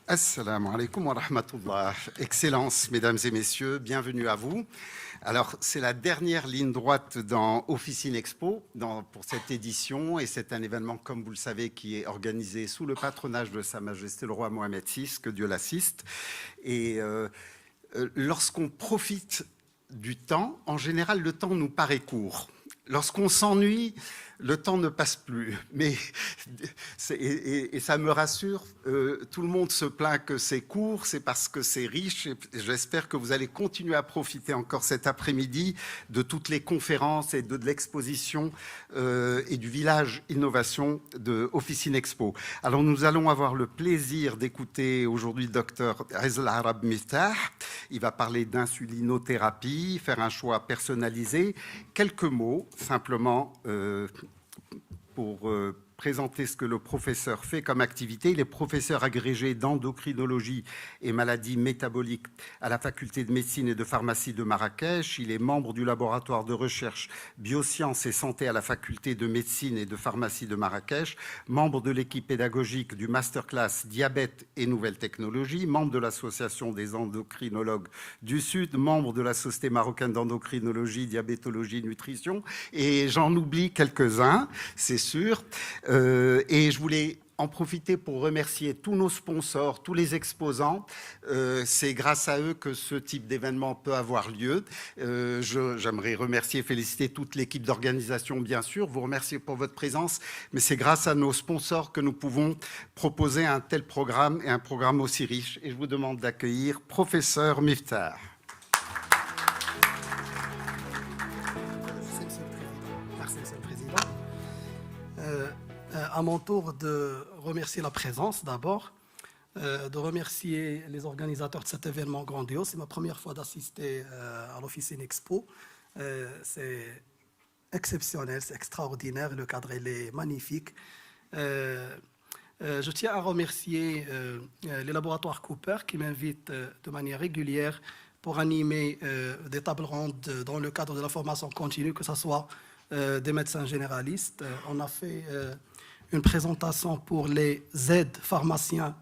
Assalamu alaikum wa rahmatullah. Excellences, mesdames et messieurs, bienvenue à vous. Alors, c'est la dernière ligne droite dans Officine Expo pour cette édition, et c'est un événement, comme vous le savez, qui est organisé sous le patronage de Sa Majesté le Roi Mohamed VI, que Dieu l'assiste. Et lorsqu'on profite du temps, en général, le temps nous paraît court. Lorsqu'on s'ennuie, le temps ne passe plus, mais et ça me rassure. Tout le monde se plaint que c'est court, c'est parce que c'est riche. Et j'espère que vous allez continuer à profiter encore cet après-midi de toutes les conférences et de l'exposition et du village innovation de Officine Expo. Alors nous allons avoir le plaisir d'écouter aujourd'hui le docteur Rizl Arab Miftah. Il va parler d'insulinothérapie, faire un choix personnalisé. Quelques mots simplement pour présenter ce que le professeur fait comme activité. Il est professeur agrégé d'endocrinologie et maladies métaboliques à la faculté de médecine et de pharmacie de Marrakech. Il est membre du laboratoire de recherche biosciences et santé à la faculté de médecine et de pharmacie de Marrakech, membre de l'équipe pédagogique du masterclass diabète et nouvelles technologies, membre de l'association des endocrinologues du Sud, membre de la Société marocaine d'endocrinologie, diabétologie, nutrition, et j'en oublie quelques-uns, c'est sûr. Et je voulais en profiter pour remercier tous nos sponsors, tous les exposants. C'est grâce à eux que ce type d'événement peut avoir lieu. J'aimerais remercier et féliciter toute l'équipe d'organisation, bien sûr, vous remercier pour votre présence, mais c'est grâce à nos sponsors que nous pouvons proposer un tel programme et un programme aussi riche. Et je vous demande d'accueillir professeur Miftah. À mon tour de remercier la présence d'abord, de remercier les organisateurs de cet événement grandiose. C'est ma première fois d'assister à l'Officine Expo. C'est exceptionnel, c'est extraordinaire, le cadre il est magnifique. Je tiens à remercier les laboratoires Cooper qui m'invitent de manière régulière pour animer des tables rondes dans le cadre de la formation continue, que ce soit des médecins généralistes. On a fait une présentation pour les aides pharmaciens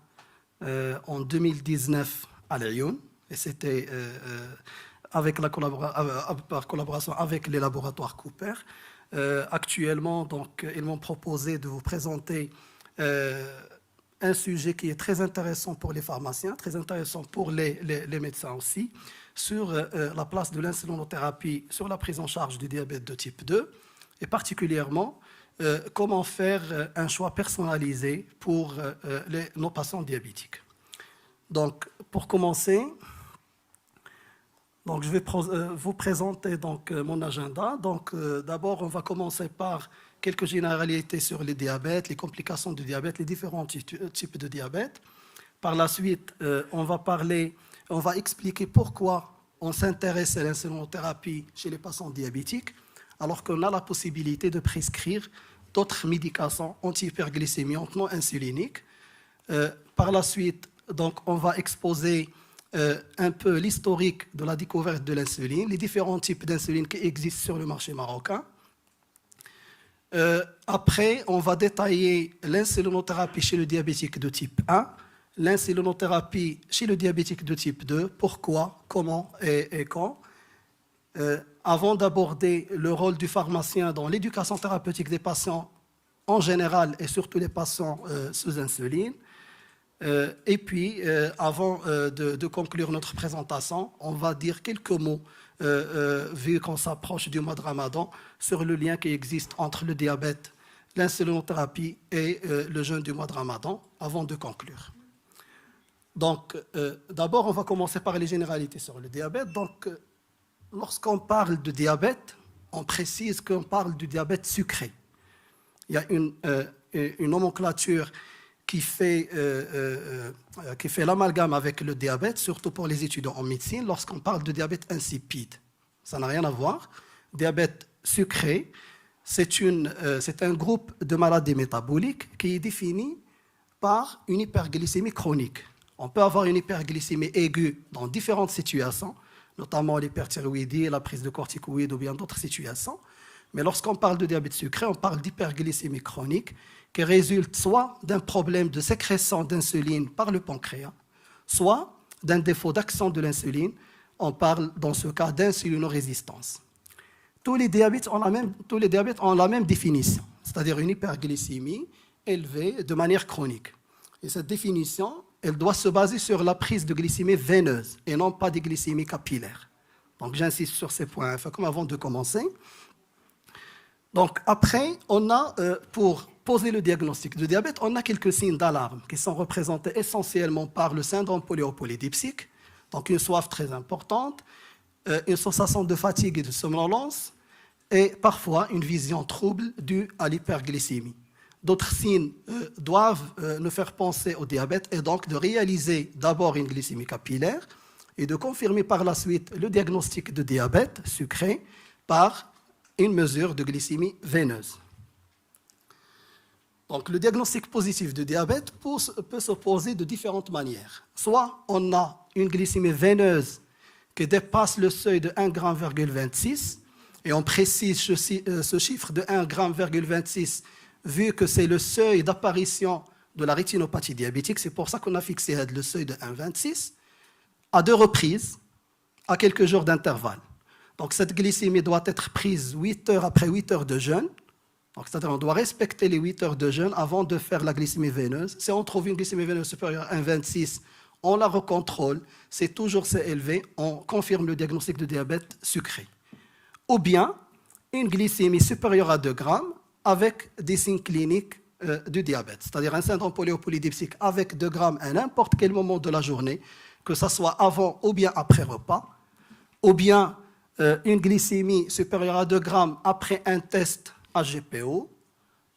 en 2019 à Lyon, et c'était par collaboration avec les laboratoires Cooper. Actuellement, donc, ils m'ont proposé de vous présenter un sujet qui est très intéressant pour les pharmaciens, très intéressant pour les médecins aussi, sur la place de l'insulinothérapie sur la prise en charge du diabète de type 2, et particulièrement comment faire un choix personnalisé pour nos patients diabétiques. Donc, pour commencer, donc, je vais vous présenter donc, mon agenda. Donc, d'abord, on va commencer par quelques généralités sur le diabète, les complications du diabète, les différents types de diabète. Par la suite, on va expliquer pourquoi on s'intéresse à l'insulinothérapie chez les patients diabétiques, alors qu'on a la possibilité de prescrire d'autres médications anti-hyperglycémiques non insuliniques. Par la suite, donc, on va exposer un peu l'historique de la découverte de l'insuline, les différents types d'insuline qui existent sur le marché marocain. Après, on va détailler l'insulinothérapie chez le diabétique de type 1, l'insulinothérapie chez le diabétique de type 2, pourquoi, comment et quand. Avant d'aborder le rôle du pharmacien dans l'éducation thérapeutique des patients en général et surtout les patients sous insuline. Et puis, avant de conclure notre présentation, on va dire quelques mots, vu qu'on s'approche du mois de Ramadan, sur le lien qui existe entre le diabète, l'insulinothérapie et le jeûne du mois de Ramadan, avant de conclure. Donc, d'abord, on va commencer par les généralités sur le diabète. Donc, lorsqu'on parle de diabète, on précise qu'on parle du diabète sucré. Il y a une nomenclature qui fait l'amalgame avec le diabète, surtout pour les étudiants en médecine, lorsqu'on parle de diabète insipide. Ça n'a rien à voir. Diabète sucré, c'est un groupe de maladies métaboliques qui est défini par une hyperglycémie chronique. On peut avoir une hyperglycémie aiguë dans différentes situations, notamment l'hyperthyroïdie, la prise de corticoïdes ou bien d'autres situations. Mais lorsqu'on parle de diabète sucré, on parle d'hyperglycémie chronique qui résulte soit d'un problème de sécrétion d'insuline par le pancréas, soit d'un défaut d'action de l'insuline. On parle dans ce cas d'insulinorésistance. Tous les diabètes ont la même définition, c'est-à-dire une hyperglycémie élevée de manière chronique. Et cette définition, elle doit se baser sur la prise de glycémie veineuse et non pas des glycémies capillaires. Donc j'insiste sur ces points, comme avant de commencer. Donc après, on a, pour poser le diagnostic de diabète, on a quelques signes d'alarme qui sont représentés essentiellement par le syndrome polyolipidipsique, donc une soif très importante, une sensation de fatigue et de somnolence, et parfois une vision trouble due à l'hyperglycémie. D'autres signes doivent nous faire penser au diabète et donc de réaliser d'abord une glycémie capillaire et de confirmer par la suite le diagnostic de diabète sucré par une mesure de glycémie veineuse. Donc, le diagnostic positif de diabète peut s'opposer de différentes manières. Soit on a une glycémie veineuse qui dépasse le seuil de 1,26 g, et on précise ce chiffre de 1,26 g vu que c'est le seuil d'apparition de la rétinopathie diabétique. C'est pour ça qu'on a fixé le seuil de 1,26 à 2 reprises, à quelques jours d'intervalle. Donc, cette glycémie doit être prise 8 heures après 8 heures de jeûne. C'est-à-dire qu'on doit respecter les 8 heures de jeûne avant de faire la glycémie veineuse. Si on trouve une glycémie veineuse supérieure à 1,26, on la recontrôle. C'est toujours c'est élevé, on confirme le diagnostic de diabète sucré. Ou bien une glycémie supérieure à 2 grammes avec des signes cliniques du diabète. C'est-à-dire un syndrome polyolipidipsique avec 2 grammes à n'importe quel moment de la journée, que ce soit avant ou bien après repas, ou bien une glycémie supérieure à 2 grammes après un test HGPO,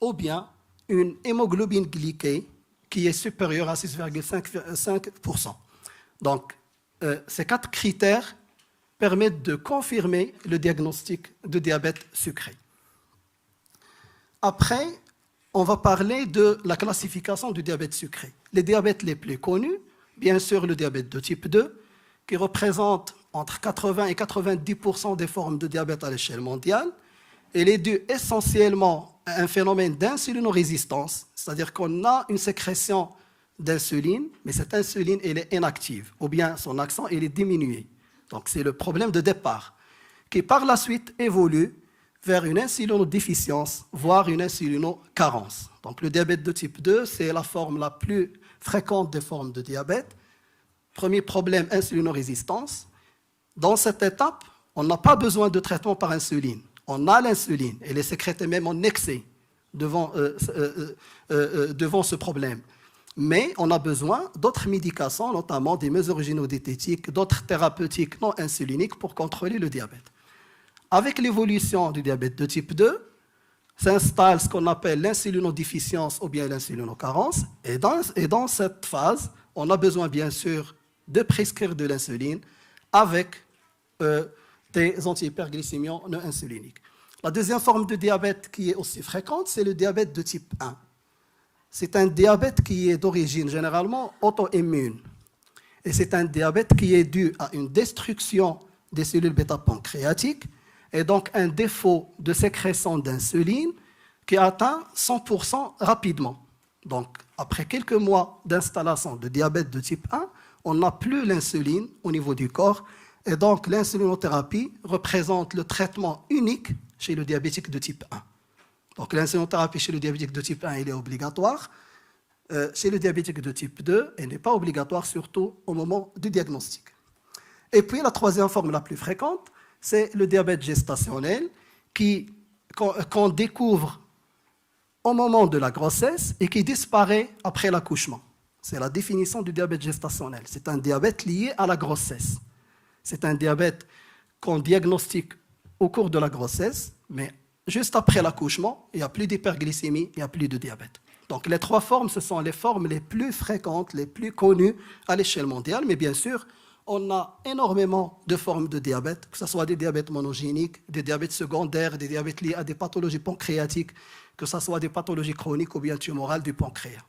ou bien une hémoglobine glyquée qui est supérieure à 6,5%. Donc, ces 4 critères permettent de confirmer le diagnostic de diabète sucré. Après, on va parler de la classification du diabète sucré. Les diabètes les plus connus, bien sûr le diabète de type 2, qui représente entre 80 et 90% des formes de diabète à l'échelle mondiale. Elle est due essentiellement à un phénomène d'insulinorésistance, c'est-à-dire qu'on a une sécrétion d'insuline, mais cette insuline elle est inactive, ou bien son action elle est diminuée. Donc c'est le problème de départ, qui par la suite évolue vers une insulinodéficience, voire une insulinocarence. Donc le diabète de type 2, c'est la forme la plus fréquente des formes de diabète. Premier problème, insulinorésistance. Dans cette étape, on n'a pas besoin de traitement par insuline. On a l'insuline, elle est sécrétée même en excès devant ce problème. Mais on a besoin d'autres médications, notamment des mesures gynédétiques, d'autres thérapeutiques non insuliniques pour contrôler le diabète. Avec l'évolution du diabète de type 2, s'installe ce qu'on appelle l'insulinodéficience ou bien l'insulinocarence. Et dans cette phase, on a besoin bien sûr de prescrire de l'insuline avec des antihyperglycémiants non insuliniques. La deuxième forme de diabète qui est aussi fréquente, c'est le diabète de type 1. C'est un diabète qui est d'origine généralement auto-immune. Et c'est un diabète qui est dû à une destruction des cellules bêta-pancréatiques et donc un défaut de sécrétion d'insuline qui atteint 100% rapidement. Donc, après quelques mois d'installation de diabète de type 1, on n'a plus l'insuline au niveau du corps. Et donc, l'insulinothérapie représente le traitement unique chez le diabétique de type 1. Donc, l'insulinothérapie chez le diabétique de type 1, elle est obligatoire. Chez le diabétique de type 2, elle n'est pas obligatoire, surtout au moment du diagnostic. Et puis, la troisième forme la plus fréquente, c'est le diabète gestationnel qu'on découvre au moment de la grossesse et qui disparaît après l'accouchement. C'est la définition du diabète gestationnel. C'est un diabète lié à la grossesse. C'est un diabète qu'on diagnostique au cours de la grossesse, mais juste après l'accouchement, il n'y a plus d'hyperglycémie, il n'y a plus de diabète. Donc les 3 formes, ce sont les formes les plus fréquentes, les plus connues à l'échelle mondiale, mais bien sûr, on a énormément de formes de diabète, que ce soit des diabètes monogéniques, des diabètes secondaires, des diabètes liés à des pathologies pancréatiques, que ce soit des pathologies chroniques ou bien tumorales du pancréas.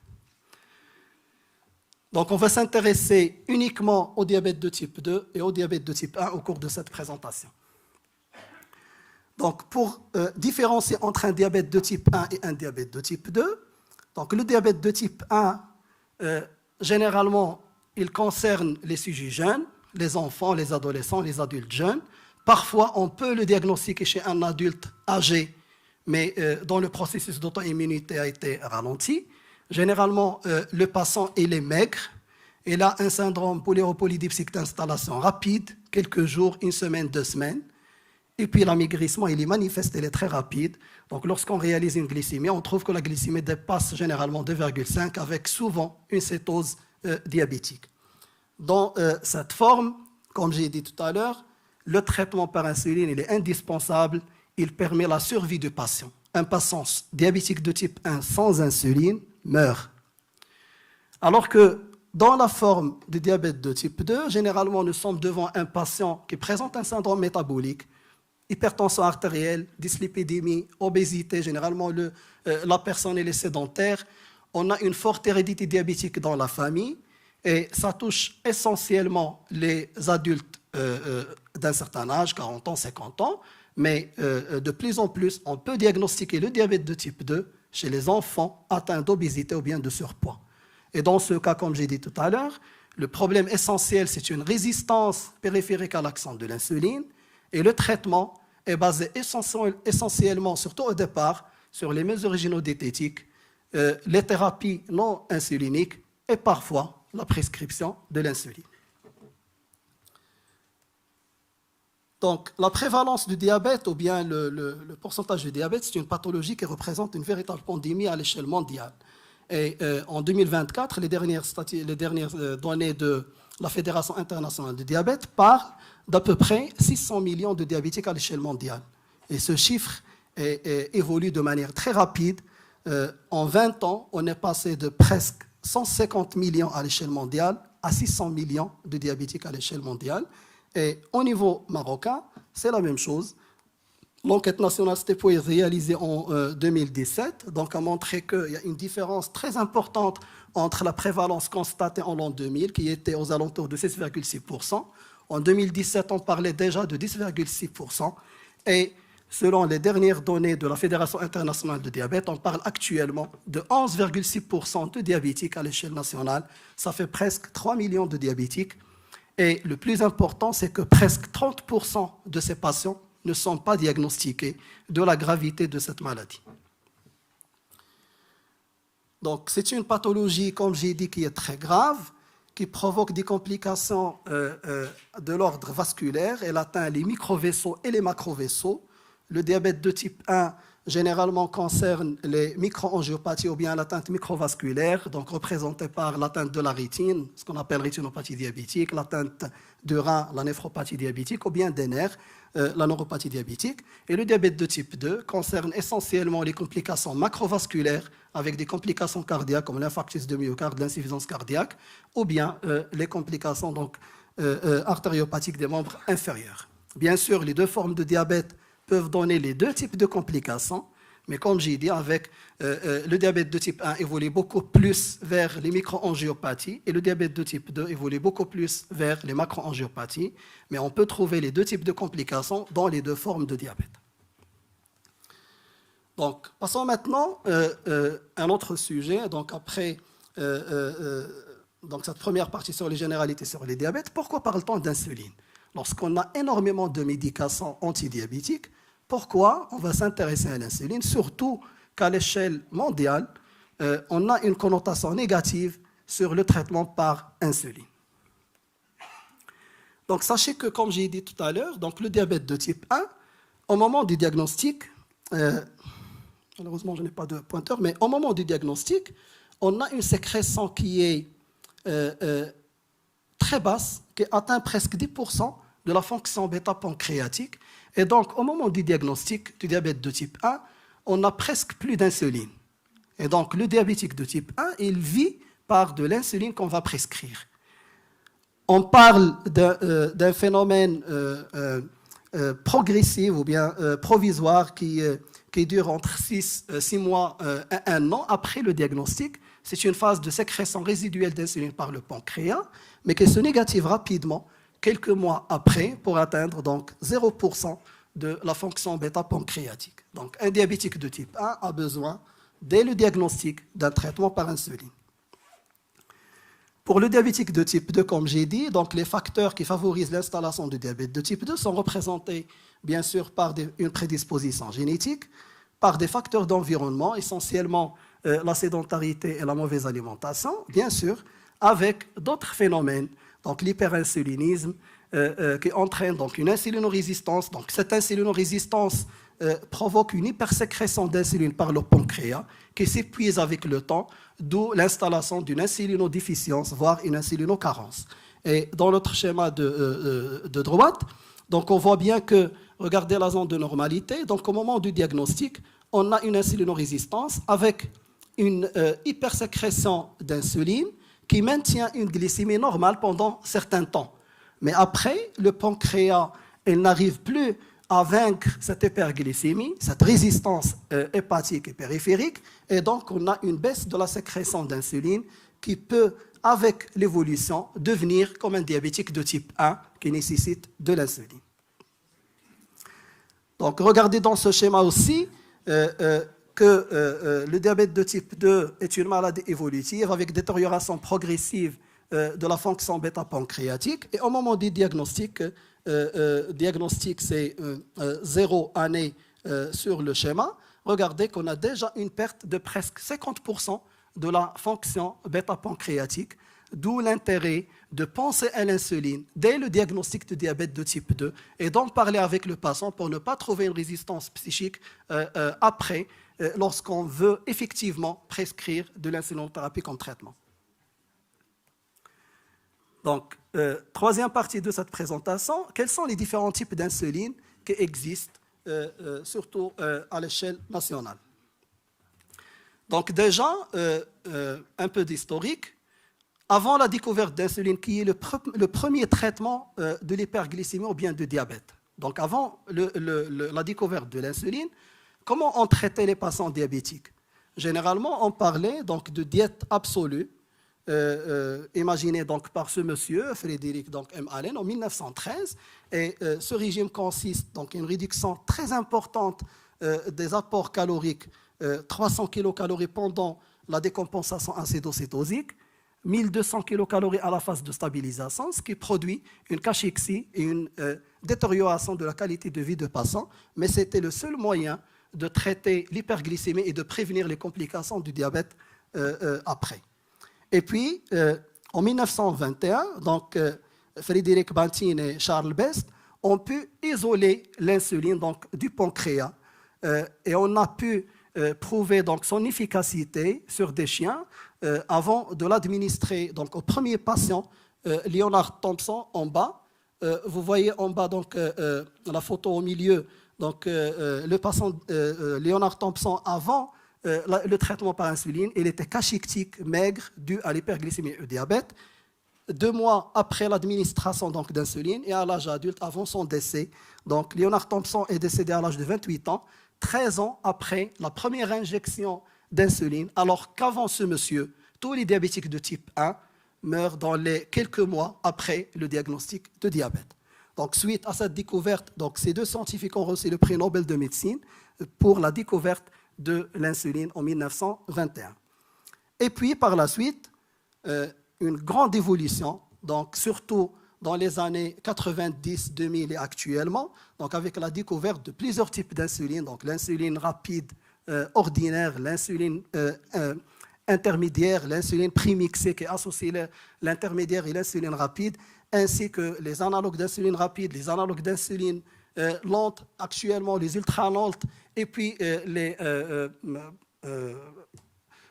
Donc, on va s'intéresser uniquement au diabète de type 2 et au diabète de type 1 au cours de cette présentation. Donc, pour différencier entre un diabète de type 1 et un diabète de type 2, donc le diabète de type 1, généralement, il concerne les sujets jeunes, les enfants, les adolescents, les adultes jeunes. Parfois, on peut le diagnostiquer chez un adulte âgé, mais dont le processus d'auto-immunité a été ralenti. Généralement, le patient, il est maigre. Il a un syndrome polyuropolydipsique d'installation rapide, quelques jours, une semaine, 2 semaines. Et puis l'amaigrissement, il est manifeste, il est très rapide. Donc lorsqu'on réalise une glycémie, on trouve que la glycémie dépasse généralement 2,5 avec souvent une cétose diabétique. Dans cette forme, comme j'ai dit tout à l'heure, le traitement par insuline, il est indispensable. Il permet la survie du patient. Un patient diabétique de type 1 sans insuline meurt. Alors que dans la forme du diabète de type 2, généralement, nous sommes devant un patient qui présente un syndrome métabolique, hypertension artérielle, dyslipidémie, obésité. Généralement, la personne est sédentaire. On a une forte hérédité diabétique dans la famille et ça touche essentiellement les adultes d'un certain âge, 40 ans, 50 ans, mais de plus en plus, on peut diagnostiquer le diabète de type 2 chez les enfants atteints d'obésité ou bien de surpoids. Et dans ce cas, comme j'ai dit tout à l'heure, le problème essentiel, c'est une résistance périphérique à l'action de l'insuline. Et le traitement est basé essentiellement, surtout au départ, sur les mesures gynédiététiques, les thérapies non insuliniques et parfois la prescription de l'insuline. Donc, la prévalence du diabète ou bien le pourcentage du diabète, c'est une pathologie qui représente une véritable pandémie à l'échelle mondiale. Et en 2024, les dernières données de la Fédération internationale du diabète parlent d'à peu près 600 millions de diabétiques à l'échelle mondiale. Et ce chiffre évolue de manière très rapide. En 20 ans, on est passé de presque 150 millions à l'échelle mondiale à 600 millions de diabétiques à l'échelle mondiale. Et au niveau marocain, c'est la même chose. L'enquête nationale STEPOI réalisée en 2017 donc, a montré qu'il y a une différence très importante entre la prévalence constatée en l'an 2000, qui était aux alentours de 6,6%. En 2017, on parlait déjà de 10,6%. Et selon les dernières données de la Fédération internationale de diabète, on parle actuellement de 11,6% de diabétiques à l'échelle nationale. Ça fait presque 3 millions de diabétiques. Et le plus important, c'est que presque 30% de ces patients ne sont pas diagnostiqués de la gravité de cette maladie. Donc, c'est une pathologie, comme j'ai dit, qui est très grave, qui provoque des complications de l'ordre vasculaire. Elle atteint les microvaisseaux et les macrovaisseaux. Le diabète de type 1, généralement, concerne les microangiopathies ou bien l'atteinte microvasculaire, donc représentée par l'atteinte de la rétine, ce qu'on appelle rétinopathie diabétique, l'atteinte du rein, la néphropathie diabétique, ou bien des nerfs, la neuropathie diabétique. Et le diabète de type 2 concerne essentiellement les complications macrovasculaires avec des complications cardiaques comme l'infarctus de myocarde, l'insuffisance cardiaque, ou bien les complications artériopathiques des membres inférieurs. Bien sûr, les deux formes de diabète peuvent donner les deux types de complications, mais comme j'ai dit, avec le diabète de type 1 évolue beaucoup plus vers les microangiopathies et le diabète de type 2 évolue beaucoup plus vers les macroangiopathies, mais on peut trouver les deux types de complications dans les deux formes de diabète. Donc, passons maintenant à un autre sujet. Donc, après cette première partie sur les généralités sur les diabètes, pourquoi parle-t-on d'insuline? Lorsqu'on a énormément de médications antidiabétiques, pourquoi on va s'intéresser à l'insuline? Surtout qu'à l'échelle mondiale, on a une connotation négative sur le traitement par insuline. Donc, sachez que, comme j'ai dit tout à l'heure, donc le diabète de type 1, au moment du diagnostic, malheureusement je n'ai pas de pointeur, mais au moment du diagnostic, on a une sécrétion qui est très basse, qui atteint presque 10% de la fonction bêta-pancréatique. Et donc, au moment du diagnostic du diabète de type 1, on n'a presque plus d'insuline. Et donc, le diabétique de type 1, il vit par de l'insuline qu'on va prescrire. On parle d'un phénomène progressif ou bien provisoire qui dure entre 6 mois et 1 an après le diagnostic. c'est une phase de sécrétion résiduelle d'insuline par le pancréas, mais qui se négative rapidement quelques mois après pour atteindre donc 0% de la fonction bêta-pancréatique. Donc un diabétique de type 1 a besoin, dès le diagnostic, d'un traitement par insuline. Pour le diabétique de type 2, comme j'ai dit, donc les facteurs qui favorisent l'installation du diabète de type 2 sont représentés bien sûr par une prédisposition génétique, par des facteurs d'environnement, essentiellement la sédentarité et la mauvaise alimentation, bien sûr, avec d'autres phénomènes, donc l'hyperinsulinisme, qui entraîne donc une insulinorésistance. Donc cette insulinorésistance provoque une hypersécrétion d'insuline par le pancréas qui s'épuise avec le temps, d'où l'installation d'une insulinodéficience, voire une insulinocarence. Et dans notre schéma de droite, donc on voit bien que, regardez la zone de normalité, donc au moment du diagnostic, on a une insulinorésistance avec une hypersécrétion d'insuline qui maintient une glycémie normale pendant certains temps. Mais après, le pancréas, il n'arrive plus à vaincre cette hyperglycémie, cette résistance hépatique et périphérique, et donc on a une baisse de la sécrétion d'insuline qui peut, avec l'évolution, devenir comme un diabétique de type 1 qui nécessite de l'insuline. Donc regardez dans ce schéma aussi que le diabète de type 2 est une maladie évolutive avec détérioration progressive de la fonction bêta-pancréatique. Et au moment du diagnostic, c'est 0 année sur le schéma, regardez qu'on a déjà une perte de presque 50% de la fonction bêta-pancréatique, d'où l'intérêt de penser à l'insuline dès le diagnostic de diabète de type 2 et d'en parler avec le patient pour ne pas trouver une résistance psychique après, lorsqu'on veut effectivement prescrire de l'insulinothérapie comme traitement. Donc, troisième partie de cette présentation, quels sont les différents types d'insuline qui existent, surtout à l'échelle nationale. Donc déjà, un peu d'historique. Avant la découverte d'insuline, qui est le premier traitement de l'hyperglycémie ou bien de diabète. Donc avant la découverte de l'insuline, comment on traitait les patients diabétiques? Généralement, on parlait donc de diète absolue, imaginé donc par ce monsieur, Frédéric donc, M. Allen, en 1913. Et ce régime consiste donc une réduction très importante des apports caloriques, 300 kilocalories pendant la décompensation acétocétosique, 1200 kilocalories à la phase de stabilisation, ce qui produit une cachexie et une détérioration de la qualité de vie de patient. Mais c'était le seul moyen de traiter l'hyperglycémie et de prévenir les complications du diabète après. Et puis, en 1921, donc, Frédéric Bantin et Charles Best ont pu isoler l'insuline donc, du pancréas et on a pu prouver donc, son efficacité sur des chiens avant de l'administrer donc, au premier patient, Leonard Thompson, en bas. Vous voyez en bas donc, la photo au milieu, donc, le patient Leonard Thompson avant le traitement par insuline, il était cachectique, maigre, dû à l'hyperglycémie et au diabète. 2 mois après l'administration d'insuline et à l'âge adulte, avant son décès. Donc, Leonard Thompson est décédé à l'âge de 28 ans, 13 ans après la première injection d'insuline, alors qu'avant ce monsieur, tous les diabétiques de type 1 meurent dans les quelques mois après le diagnostic de diabète. Donc, suite à cette découverte, donc, ces 2 scientifiques ont reçu le prix Nobel de médecine pour la découverte de l'insuline en 1921. Et puis, par la suite, une grande évolution, donc surtout dans les années 90, 2000 et actuellement, donc avec la découverte de plusieurs types d'insuline, donc l'insuline rapide ordinaire, l'insuline intermédiaire, l'insuline prémixée qui est associée l'intermédiaire et l'insuline rapide, ainsi que les analogues d'insuline rapide, les analogues d'insuline lente, actuellement les ultra-lentes, et puis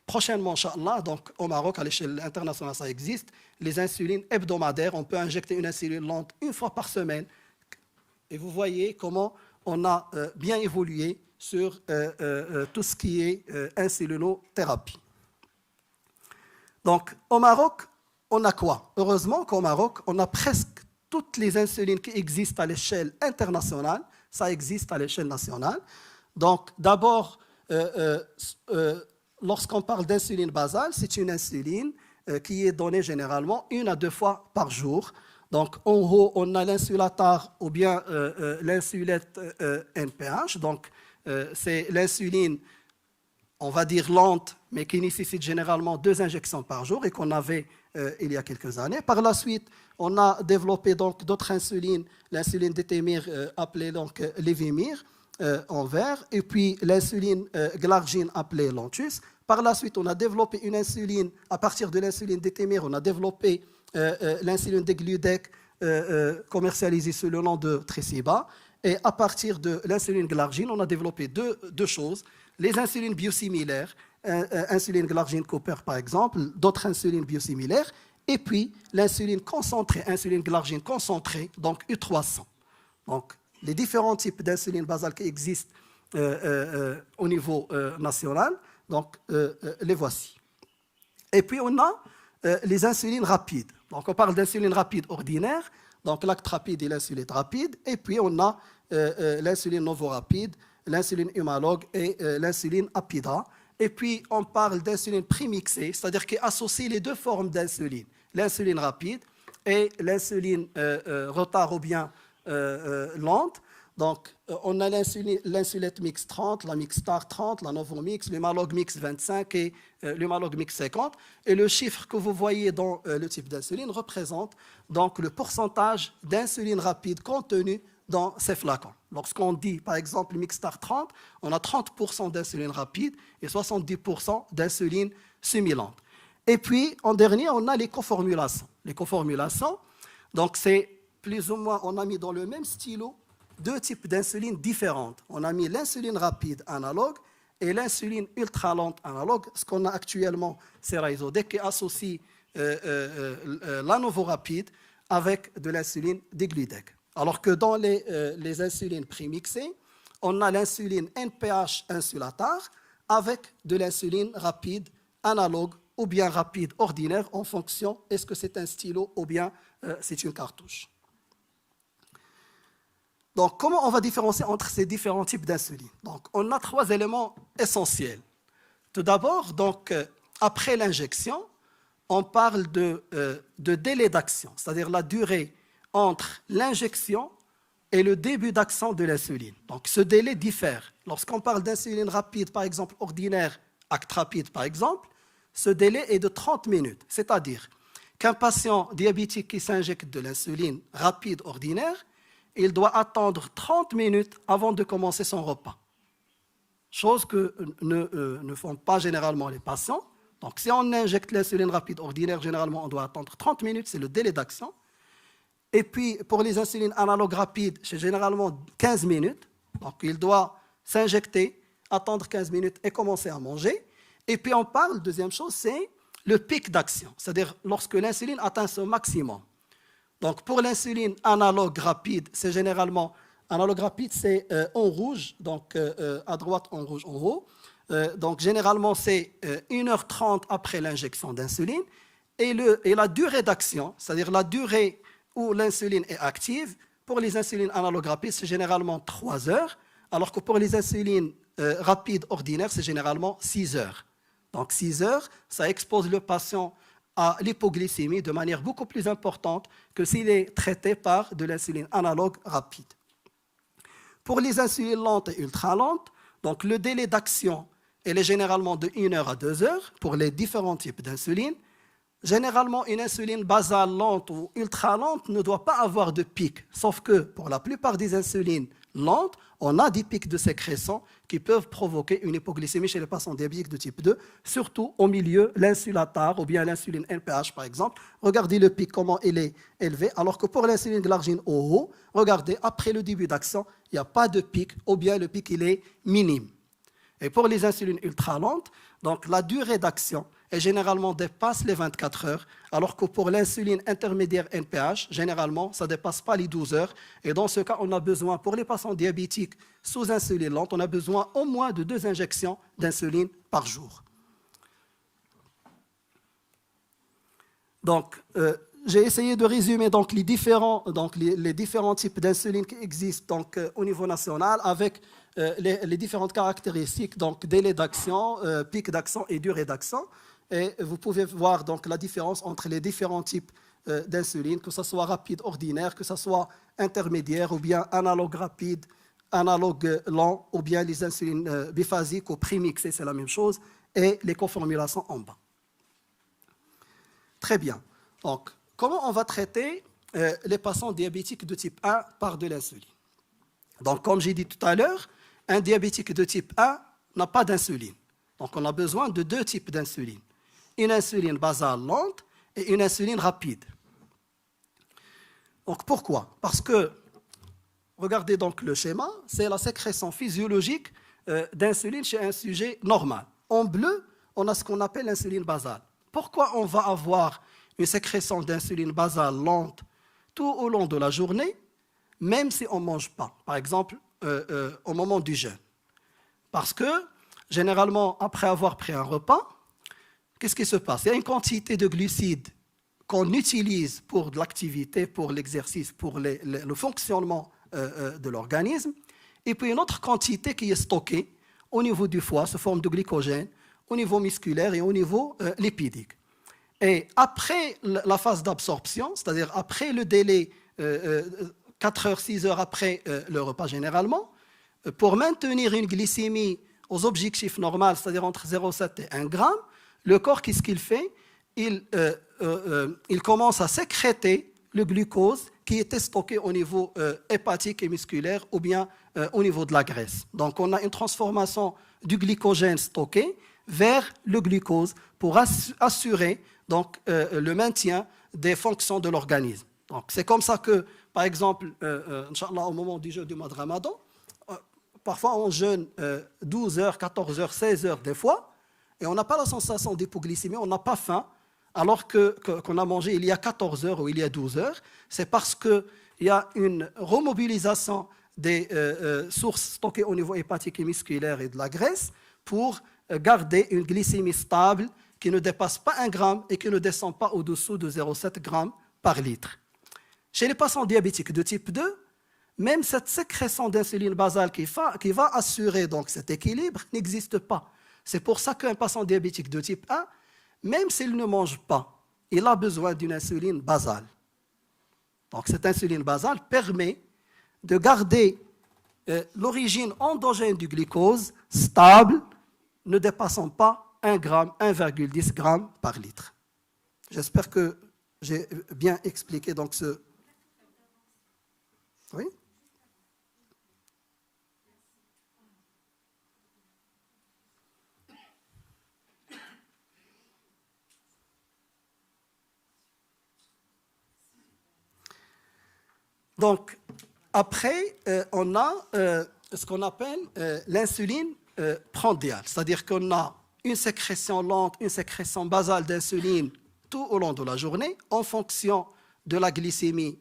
prochainement, Inch'Allah, donc au Maroc, à l'échelle internationale, ça existe, les insulines hebdomadaires. On peut injecter une insuline lente 1 fois par semaine. Et vous voyez comment on a bien évolué sur tout ce qui est insulinothérapie. Donc, au Maroc, on a quoi? Heureusement qu'au Maroc, on a presque toutes les insulines qui existent à l'échelle internationale. Ça existe à l'échelle nationale. Donc, d'abord, lorsqu'on parle d'insuline basale, c'est une insuline qui est donnée généralement 1 à 2 fois par jour. Donc, en haut, on a l'insulatar ou bien l'insulette NPH. Donc, c'est l'insuline, on va dire lente, mais qui nécessite généralement 2 injections par jour et qu'on avait il y a quelques années. Par la suite, on a développé donc d'autres insulines, l'insuline d'étémir appelée donc Levemir en vert, et puis l'insuline glargine appelée Lantus. Par la suite, on a développé une insuline, à partir de l'insuline d'étémir, on a développé l'insuline Degludec commercialisée sous le nom de Tresiba. Et à partir de l'insuline glargine, on a développé deux choses. Les insulines biosimilaires, insuline glargine Cooper par exemple, d'autres insulines biosimilaires, et puis l'insuline concentrée, insuline glargine concentrée, donc U300. Donc, les différents types d'insuline basale qui existent au niveau national, donc les voici. Et puis on a les insulines rapides. Donc on parle d'insuline rapide ordinaire, donc l'acte rapide et l'insuline rapide, et puis on a l'insuline novorapide, l'insuline Humalog et l'insuline Apidra. Et puis on parle d'insuline prémixée, c'est-à-dire qui associe les deux formes d'insuline, l'insuline rapide et l'insuline retard ou bien lente. Donc, on a l'insulette mix 30, la mixstar 30, la novomix, l'humalog mix 25 et l'humalog mix 50. Et le chiffre que vous voyez dans le type d'insuline représente donc le pourcentage d'insuline rapide contenu dans ces flacons. Lorsqu'on dit, par exemple, mixstar 30, on a 30% d'insuline rapide et 70% d'insuline semi-lente. Et puis, en dernier, on a les coformulations. Les coformulations, donc c'est plus ou moins, on a mis dans le même stylo deux types d'insuline différentes. On a mis l'insuline rapide analogue et l'insuline ultra-lente analogue. Ce qu'on a actuellement, c'est Raizodec qui associe la novorapide avec de l'insuline Degludec. Alors que dans les insulines prémixées, on a l'insuline NPH insulatar avec de l'insuline rapide analogue ou bien rapide ordinaire en fonction est-ce que c'est un stylo ou bien c'est une cartouche. Donc, comment on va différencier entre ces différents types d'insuline? Donc, on a 3 éléments essentiels. Tout d'abord, donc, après l'injection, on parle de délai d'action, c'est-à-dire la durée entre l'injection et le début d'action de l'insuline. Donc, ce délai diffère. Lorsqu'on parle d'insuline rapide, par exemple, ordinaire, acte rapide, par exemple, ce délai est de 30 minutes. C'est-à-dire qu'un patient diabétique qui s'injecte de l'insuline rapide ordinaire, il doit attendre 30 minutes avant de commencer son repas. Chose que ne font pas généralement les patients. Donc, si on injecte l'insuline rapide ordinaire, généralement, on doit attendre 30 minutes, c'est le délai d'action. Et puis, pour les insulines analogues rapides, c'est généralement 15 minutes. Donc, il doit s'injecter, attendre 15 minutes et commencer à manger. Et puis, on parle, deuxième chose, c'est le pic d'action, c'est-à-dire lorsque l'insuline atteint son maximum. Donc, pour l'insuline analogue rapide, c'est généralement, analogue rapide, c'est en rouge, donc à droite, en rouge, en haut. Donc, généralement, c'est 1h30 après l'injection d'insuline. Et la durée d'action, c'est-à-dire la durée où l'insuline est active, pour les insulines analogues rapides, c'est généralement 3 heures, alors que pour les insulines rapides ordinaires, c'est généralement 6 heures. Donc, 6 heures, ça expose le patient à l'hypoglycémie de manière beaucoup plus importante que s'il est traité par de l'insuline analogue rapide. Pour les insulines lentes et ultra-lentes, donc le délai d'action est généralement de 1 heure à 2 heures pour les différents types d'insuline. Généralement, une insuline basale lente ou ultra-lente ne doit pas avoir de pic, sauf que pour la plupart des insulines lentes, on a des pics de sécrétion qui peuvent provoquer une hypoglycémie chez les patients diabétiques de type 2, surtout au milieu, l'insulatar ou bien l'insuline NPH par exemple. Regardez le pic, comment il est élevé, alors que pour l'insuline glargine au haut, regardez, après le début d'action, il n'y a pas de pic, ou bien le pic il est minime. Et pour les insulines ultra-lentes, donc la durée d'action généralement dépasse les 24 heures, alors que pour l'insuline intermédiaire NPH, généralement, ça ne dépasse pas les 12 heures. Et dans ce cas, on a besoin, pour les patients diabétiques sous insuline lente, on a besoin au moins de 2 injections d'insuline par jour. Donc, j'ai essayé de résumer donc, les différents types d'insuline qui existent donc, au niveau national avec les différentes caractéristiques, donc délai d'action, pic d'action et durée d'action. Et vous pouvez voir donc, la différence entre les différents types d'insuline, que ce soit rapide ordinaire, que ce soit intermédiaire ou bien analogue rapide, analogue lent, ou bien les insulines biphasiques ou prémixées, c'est la même chose, et les coformulations en bas. Très bien. Donc, comment on va traiter les patients diabétiques de type 1 par de l'insuline? Donc, comme j'ai dit tout à l'heure, un diabétique de type 1 n'a pas d'insuline. Donc, on a besoin de deux types d'insuline. Une insuline basale lente et une insuline rapide. Donc, pourquoi? Parce que, regardez donc le schéma, c'est la sécrétion physiologique d'insuline chez un sujet normal. En bleu, on a ce qu'on appelle l'insuline basale. Pourquoi on va avoir une sécrétion d'insuline basale lente tout au long de la journée, même si on ne mange pas, par exemple au moment du jeûne? Parce que, généralement, après avoir pris un repas, qu'est-ce qui se passe? Il y a une quantité de glucides qu'on utilise pour de l'activité, pour l'exercice, pour le fonctionnement de l'organisme, et puis une autre quantité qui est stockée au niveau du foie, sous forme de glycogène, au niveau musculaire et au niveau lipidique. Et après la phase d'absorption, c'est-à-dire après le délai 4 heures, 6 heures après le repas généralement, pour maintenir une glycémie aux objectifs normaux, c'est-à-dire entre 0,7 et 1 gramme, le corps, qu'est-ce qu'il fait? Il commence à sécréter le glucose qui était stocké au niveau hépatique et musculaire ou bien au niveau de la graisse. Donc, on a une transformation du glycogène stocké vers le glucose pour assurer donc, le maintien des fonctions de l'organisme. Donc, c'est comme ça que, par exemple, Inch'Allah, au moment du jeûne du mois de Ramadan, parfois on jeûne 12 heures, 14 heures, 16 heures des fois, et on n'a pas la sensation d'hypoglycémie, on n'a pas faim, alors qu'on a mangé il y a 14 heures ou il y a 12 heures. C'est parce qu'il y a une remobilisation des sources stockées au niveau hépatique et musculaire et de la graisse pour garder une glycémie stable qui ne dépasse pas 1 gramme et qui ne descend pas au-dessous de 0,7 grammes par litre. Chez les patients diabétiques de type 2, même cette sécrétion d'insuline basale qui va assurer donc cet équilibre n'existe pas. C'est pour ça qu'un patient diabétique de type 1, même s'il ne mange pas, il a besoin d'une insuline basale. Donc cette insuline basale permet de garder l'origine endogène du glucose stable, ne dépassant pas 1 gramme, 1,10 grammes par litre. J'espère que j'ai bien expliqué donc ce... Oui? Donc, après, on a ce qu'on appelle l'insuline prandiale, c'est-à-dire qu'on a une sécrétion lente, une sécrétion basale d'insuline tout au long de la journée en fonction de la glycémie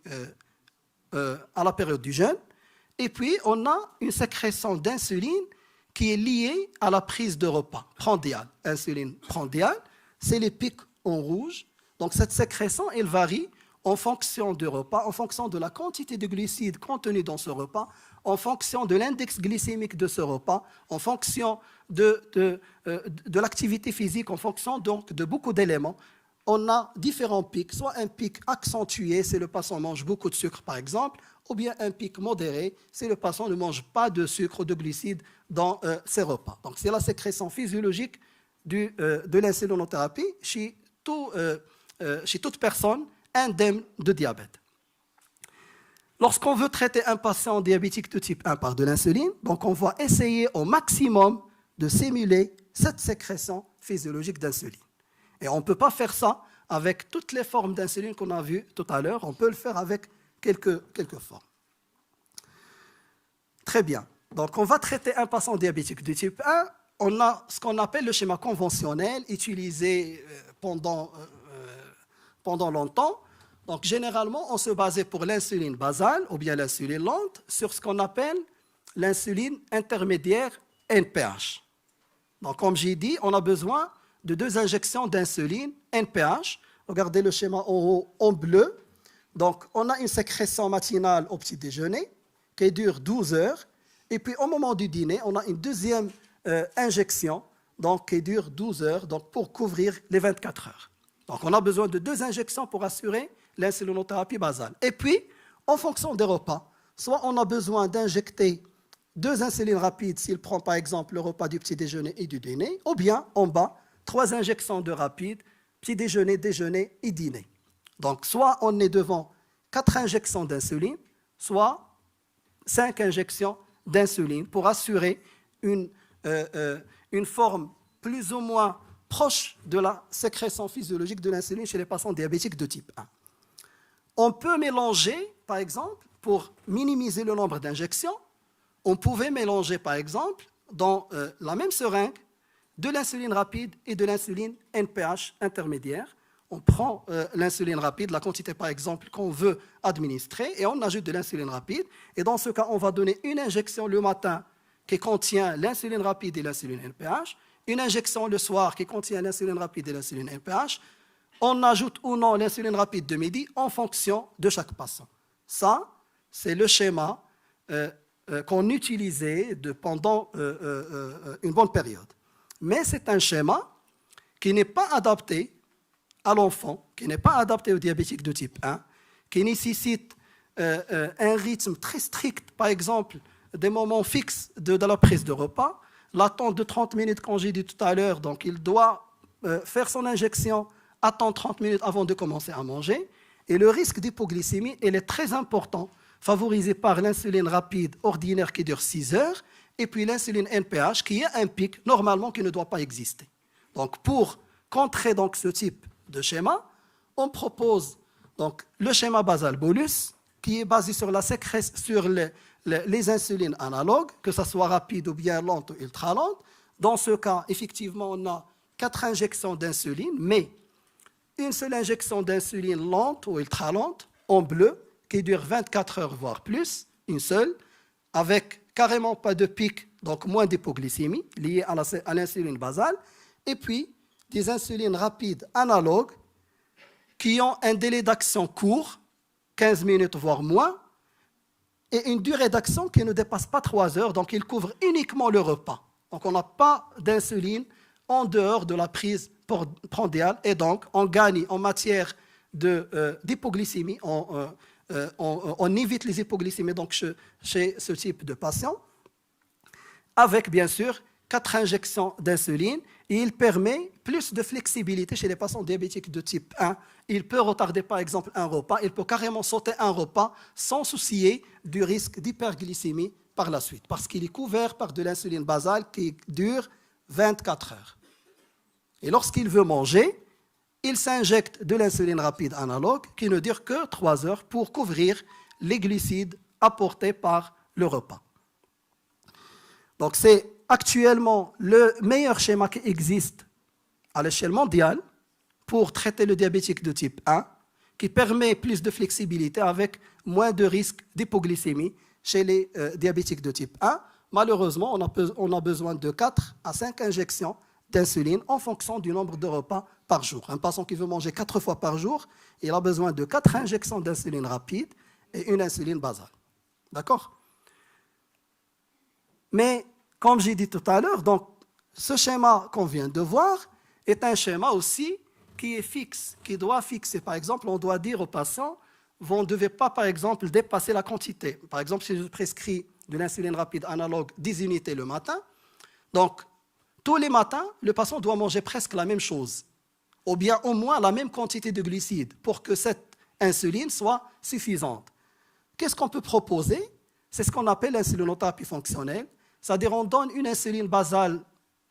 à la période du jeûne. Et puis, on a une sécrétion d'insuline qui est liée à la prise de repas, prandiale. Insuline prandiale, c'est les pics en rouge. Donc, cette sécrétion, elle varie en fonction du repas, en fonction de la quantité de glucides contenus dans ce repas, en fonction de l'index glycémique de ce repas, en fonction de l'activité physique, en fonction donc de beaucoup d'éléments. On a différents pics, soit un pic accentué, si le patient mange beaucoup de sucre par exemple, ou bien un pic modéré, si le patient ne mange pas de sucre ou de glucides dans ses repas. Donc c'est la sécrétion physiologique de l'insulinothérapie chez toute personne indemne de diabète. Lorsqu'on veut traiter un patient diabétique de type 1 par de l'insuline, donc on va essayer au maximum de simuler cette sécrétion physiologique d'insuline. Et on ne peut pas faire ça avec toutes les formes d'insuline qu'on a vues tout à l'heure, on peut le faire avec quelques formes. Très bien. Donc on va traiter un patient diabétique de type 1, on a ce qu'on appelle le schéma conventionnel utilisé pendant longtemps. Donc, généralement, on se basait pour l'insuline basale ou bien l'insuline lente sur ce qu'on appelle l'insuline intermédiaire NPH. Donc, comme j'ai dit, on a besoin de 2 injections d'insuline NPH Regardez le schéma en haut en bleu. Donc, on a une sécrétion matinale au petit déjeuner qui dure 12 heures. Et puis, au moment du dîner, on a une deuxième injection donc, qui dure 12 heures donc, pour couvrir les 24 heures. Donc, on a besoin de 2 injections pour assurer l'insulinothérapie basale. Et puis, en fonction des repas, soit on a besoin d'injecter 2 insulines rapides s'il prend par exemple le repas du petit déjeuner et du dîner, ou bien en bas, 3 injections de rapides, petit déjeuner, déjeuner et dîner. Donc, soit on est devant 4 injections d'insuline, soit 5 injections d'insuline pour assurer une forme plus ou moins proche de la sécrétion physiologique de l'insuline chez les patients diabétiques de type 1. On peut mélanger, par exemple, pour minimiser le nombre d'injections, on pouvait mélanger, par exemple, dans la même seringue, de l'insuline rapide et de l'insuline NPH intermédiaire. On prend l'insuline rapide, la quantité, par exemple, qu'on veut administrer, et on ajoute de l'insuline rapide. Et dans ce cas, on va donner une injection le matin qui contient l'insuline rapide et l'insuline NPH, une injection le soir qui contient l'insuline rapide et l'insuline NPH. On ajoute ou non l'insuline rapide de midi en fonction de chaque patient. Ça, c'est le schéma qu'on utilisait pendant une bonne période. Mais c'est un schéma qui n'est pas adapté à l'enfant, qui n'est pas adapté aux diabétiques de type 1, qui nécessite un rythme très strict, par exemple, des moments fixes de la prise de repas, l'attente de 30 minutes, comme j'ai dit tout à l'heure, donc il doit faire son injection, attendre 30 minutes avant de commencer à manger, et le risque d'hypoglycémie, il est très important, favorisé par l'insuline rapide ordinaire qui dure 6 heures, et puis l'insuline NPH qui a un pic normalement qui ne doit pas exister. Donc pour contrer donc, ce type de schéma, on propose donc, le schéma basal-bolus qui est basé sur, sur les insulines analogues, que ce soit rapide ou bien lente ou ultra lente. Dans ce cas, effectivement, on a 4 injections d'insuline, mais une seule injection d'insuline lente ou ultra lente, en bleu, qui dure 24 heures, voire plus, une seule, avec carrément pas de pic, donc moins d'hypoglycémie liée à l'insuline basale, et puis des insulines rapides analogues qui ont un délai d'action court, 15 minutes voire moins, et une durée d'action qui ne dépasse pas 3 heures, donc ils couvrent uniquement le repas. Donc on n'a pas d'insuline en dehors de la prise prandiale, et donc on gagne en matière d'hypoglycémie, on évite les hypoglycémies donc, chez ce type de patient, avec bien sûr 4 injections d'insuline, et il permet plus de flexibilité chez les patients diabétiques de type 1. Il peut retarder par exemple un repas, il peut carrément sauter un repas sans soucier du risque d'hyperglycémie par la suite, parce qu'il est couvert par de l'insuline basale qui dure 24 heures. Et lorsqu'il veut manger, il s'injecte de l'insuline rapide analogue qui ne dure que 3 heures pour couvrir les glucides apportés par le repas. Donc c'est actuellement le meilleur schéma qui existe à l'échelle mondiale pour traiter le diabétique de type 1, qui permet plus de flexibilité avec moins de risque d'hypoglycémie chez les diabétiques de type 1. Malheureusement, on a besoin de 4 à 5 injections d'insuline en fonction du nombre de repas par jour. Un patient qui veut manger 4 fois par jour, il a besoin de 4 injections d'insuline rapide et une insuline basale. D'accord ? Mais, comme j'ai dit tout à l'heure, donc, ce schéma qu'on vient de voir est un schéma aussi qui est fixe, qui doit fixer. Par exemple, on doit dire aux patients, vous ne devez pas, par exemple, dépasser la quantité. Par exemple, si je prescris de l'insuline rapide analogue 10 unités le matin, donc, tous les matins, le patient doit manger presque la même chose, ou bien au moins la même quantité de glucides pour que cette insuline soit suffisante. Qu'est-ce qu'on peut proposer? C'est ce qu'on appelle l'insulinothérapie fonctionnelle, c'est-à-dire on donne une insuline basale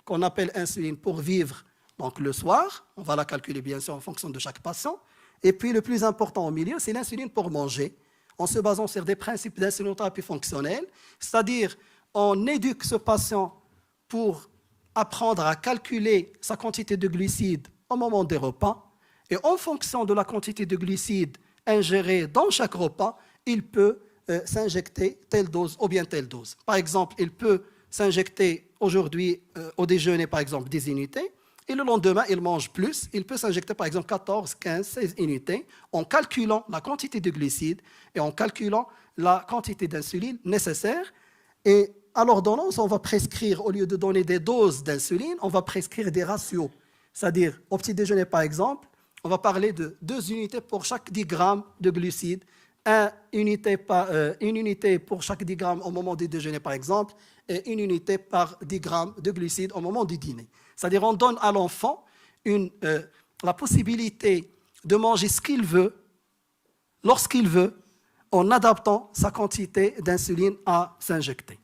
qu'on appelle insuline pour vivre donc le soir, on va la calculer bien sûr en fonction de chaque patient, et puis le plus important au milieu, c'est l'insuline pour manger, en se basant sur des principes d'insulinothérapie fonctionnelle, c'est-à-dire on éduque ce patient pour apprendre à calculer sa quantité de glucides au moment des repas, et en fonction de la quantité de glucides ingérée dans chaque repas, il peut s'injecter telle dose ou bien telle dose. Par exemple, il peut s'injecter aujourd'hui au déjeuner, par exemple, 10 unités, et le lendemain, il mange plus. Il peut s'injecter par exemple 14, 15, 16 unités en calculant la quantité de glucides et en calculant la quantité d'insuline nécessaire. Et à l'ordonnance, on va prescrire, au lieu de donner des doses d'insuline, on va prescrire des ratios. C'est-à-dire, au petit déjeuner par exemple, on va parler de 2 unités pour chaque 10 grammes de glucides, une unité pour chaque 10 grammes au moment du déjeuner par exemple, et une unité par 10 grammes de glucides au moment du dîner. C'est-à-dire on donne à l'enfant la possibilité de manger ce qu'il veut, lorsqu'il veut, en adaptant sa quantité d'insuline à s'injecter.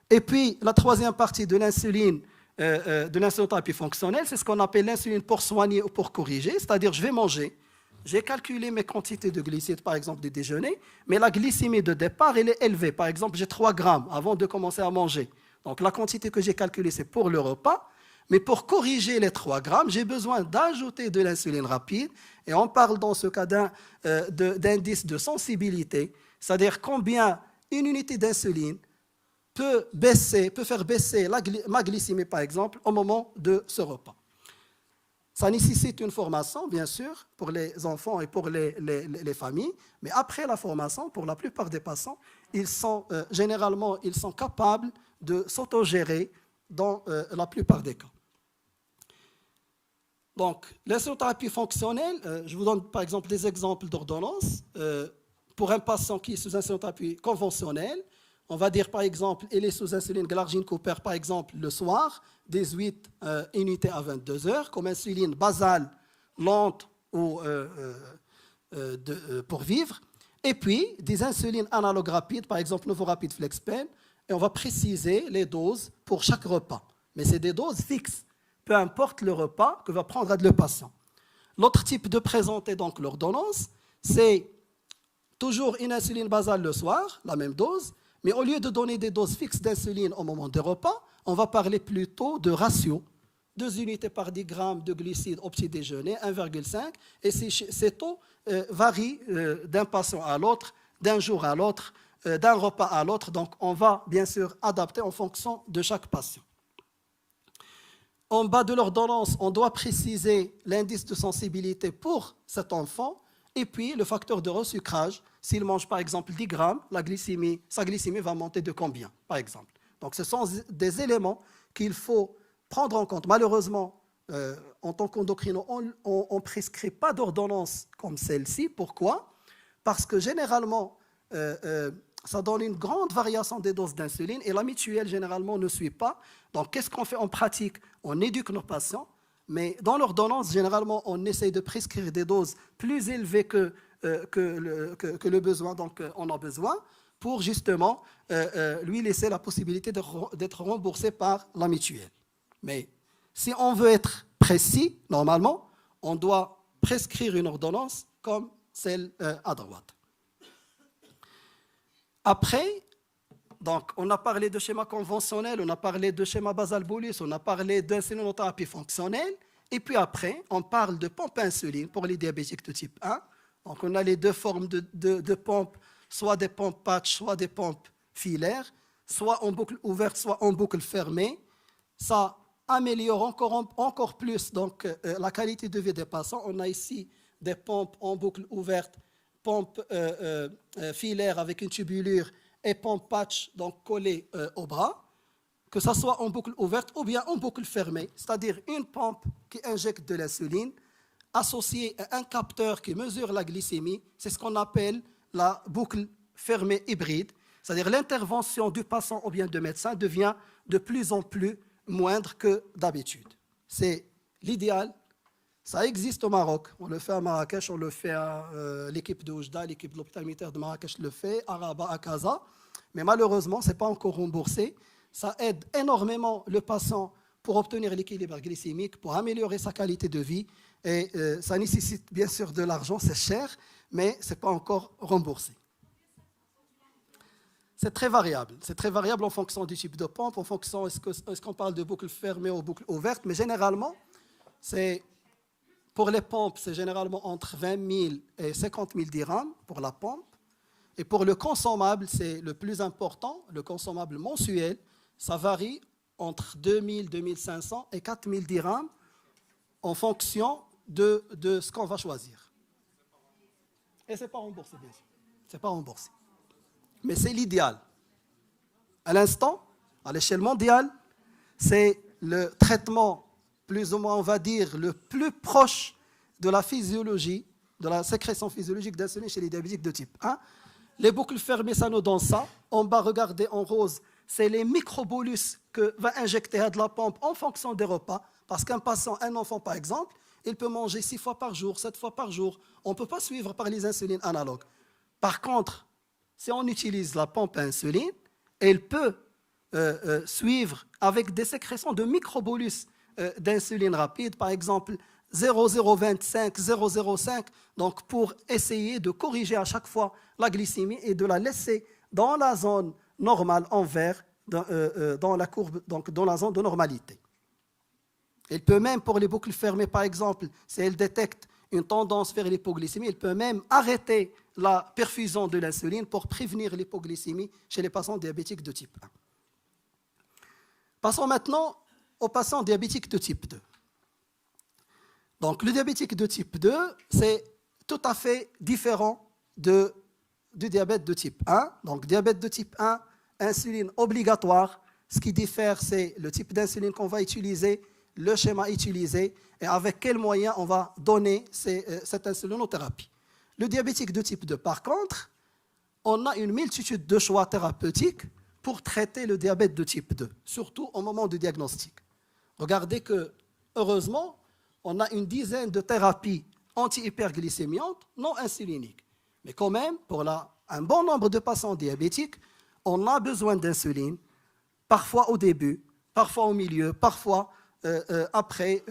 Et puis, la troisième partie de l'insulinothérapie fonctionnelle, c'est ce qu'on appelle l'insuline pour soigner ou pour corriger, c'est-à-dire je vais manger, j'ai calculé mes quantités de glucides, par exemple, du déjeuner, mais la glycémie de départ, elle est élevée. Par exemple, j'ai 3 grammes avant de commencer à manger. Donc, la quantité que j'ai calculée, c'est pour le repas. Mais pour corriger les 3 grammes, j'ai besoin d'ajouter de l'insuline rapide. Et on parle dans ce cas d'indice de sensibilité, c'est-à-dire combien une unité d'insuline peut faire baisser ma glycémie, par exemple, au moment de ce repas. Ça nécessite une formation, bien sûr, pour les enfants et pour les familles. Mais après la formation, pour la plupart des patients, généralement, ils sont capables de s'autogérer dans la plupart des cas. Donc, l'insulinothérapie fonctionnelle, je vous donne par exemple des exemples d'ordonnance. Pour un patient qui est sous insulinothérapie conventionnelle, on va dire par exemple, il est sous insuline Glargine Cooper, par exemple, le soir, 18 unités à 22 heures, comme insuline basale, lente ou pour vivre. Et puis, des insulines analogues rapides, par exemple, Novorapid FlexPen, et on va préciser les doses pour chaque repas. Mais c'est des doses fixes, peu importe le repas que va prendre le patient. L'autre type de présenter donc l'ordonnance, c'est toujours une insuline basale le soir, la même dose, mais au lieu de donner des doses fixes d'insuline au moment des repas, on va parler plutôt de ratio. 2 unités par 10 grammes de glucides au petit déjeuner, 1,5. Et ces taux varient d'un patient à l'autre, d'un jour à l'autre, d'un repas à l'autre. Donc, on va bien sûr adapter en fonction de chaque patient. En bas de l'ordonnance, on doit préciser l'indice de sensibilité pour cet enfant et puis le facteur de resucrage. S'il mange par exemple 10 grammes, sa glycémie va monter de combien, par exemple. Donc ce sont des éléments qu'il faut prendre en compte. Malheureusement, en tant qu'endocrino, on ne prescrit pas d'ordonnance comme celle-ci. Pourquoi ? Parce que généralement, ça donne une grande variation des doses d'insuline et la mutuelle, généralement, ne suit pas. Donc, qu'est-ce qu'on fait en pratique ? On éduque nos patients, mais dans l'ordonnance, généralement, on essaye de prescrire des doses plus élevées que le besoin, donc on a besoin, pour justement lui laisser la possibilité d'être remboursé par la mutuelle. Mais si on veut être précis, normalement, on doit prescrire une ordonnance comme celle à droite. Après, donc, on a parlé de schéma conventionnel, on a parlé de schéma basal-bolus, on a parlé d'insulinothérapie fonctionnelle, et puis après, on parle de pompe insuline pour les diabétiques de type 1. Donc, on a les 2 formes de pompes, soit des pompes patch, soit des pompes filaires, soit en boucle ouverte, soit en boucle fermée. Ça améliore encore plus donc, la qualité de vie des patients. On a ici des pompes en boucle ouverte, pompes filaires avec une tubulure et pompes patch donc collées au bras, que ce soit en boucle ouverte ou bien en boucle fermée, c'est-à-dire une pompe qui injecte de l'insuline associée à un capteur qui mesure la glycémie. C'est ce qu'on appelle la boucle fermée hybride, c'est-à-dire l'intervention du patient ou bien du médecin devient de plus en plus moindre que d'habitude. C'est l'idéal. Ça existe au Maroc. On le fait à Marrakech, on le fait à l'équipe de Oujda, l'équipe de l'hôpital militaire de Marrakech le fait, à Rabat, à Casa. Mais malheureusement, ce n'est pas encore remboursé. Ça aide énormément le patient pour obtenir l'équilibre glycémique, pour améliorer sa qualité de vie. Et ça nécessite bien sûr de l'argent, c'est cher, mais ce n'est pas encore remboursé. C'est très variable. C'est très variable en fonction du type de pompe, en fonction est-ce qu'on parle de boucle fermée ou boucle ouverte. Mais généralement, pour les pompes, c'est généralement entre 20 000 et 50 000 dirhams pour la pompe. Et pour le consommable, c'est le plus important, le consommable mensuel, ça varie entre 2 000, 2 500 et 4 000 dirhams en fonction de ce qu'on va choisir. Et ce n'est pas remboursé, bien sûr. Ce n'est pas remboursé. Mais c'est l'idéal. À l'instant, à l'échelle mondiale, c'est le traitement, plus ou moins, on va dire, le plus proche de la physiologie, de la sécrétion physiologique d'insuline chez les diabétiques de type 1. Les boucles fermées, ça nous donne ça. En bas, regardez en rose, c'est les microbolus que va injecter à de la pompe en fonction des repas. Parce qu'un patient, un enfant par exemple, il peut manger 6 fois par jour, 7 fois par jour. On ne peut pas suivre par les insulines analogues. Par contre, si on utilise la pompe à insuline, elle peut suivre avec des sécrétions de microbolus d'insuline rapide, par exemple 0,025, 0,05, donc pour essayer de corriger à chaque fois la glycémie et de la laisser dans la zone normale en vert, dans la courbe, donc dans la zone de normalité. Elle peut même, pour les boucles fermées par exemple, si elle détecte une tendance vers l'hypoglycémie, elle peut même arrêter la perfusion de l'insuline pour prévenir l'hypoglycémie chez les patients diabétiques de type 1. Passons maintenant aux patients diabétiques de type 2. Donc, le diabétique de type 2, c'est tout à fait différent du diabète de type 1. Donc, diabète de type 1, insuline obligatoire. Ce qui diffère, c'est le type d'insuline qu'on va utiliser, le schéma utilisé et avec quels moyens on va donner cette insulinothérapie. Le diabétique de type 2, par contre, on a une multitude de choix thérapeutiques pour traiter le diabète de type 2, surtout au moment du diagnostic. Regardez que, heureusement, on a une dizaine de thérapies anti-hyperglycémiantes non insuliniques. Mais quand même, pour un bon nombre de patients diabétiques, on a besoin d'insuline, parfois au début, parfois au milieu, parfois après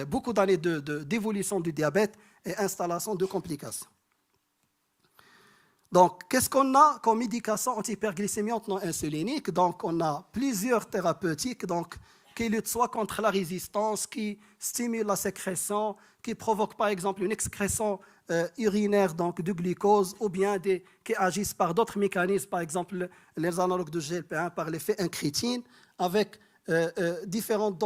beaucoup d'années d'évolution du diabète et installation de complications. Donc, qu'est-ce qu'on a comme médication anti-hyperglycémiante non insulinique? Donc, on a plusieurs thérapeutiques qui luttent soit contre la résistance, qui stimulent la sécrétion, qui provoquent par exemple une excrétion urinaire donc, de glucose, ou bien qui agissent par d'autres mécanismes, par exemple les analogues de GLP-1 par l'effet incrétine, avec différents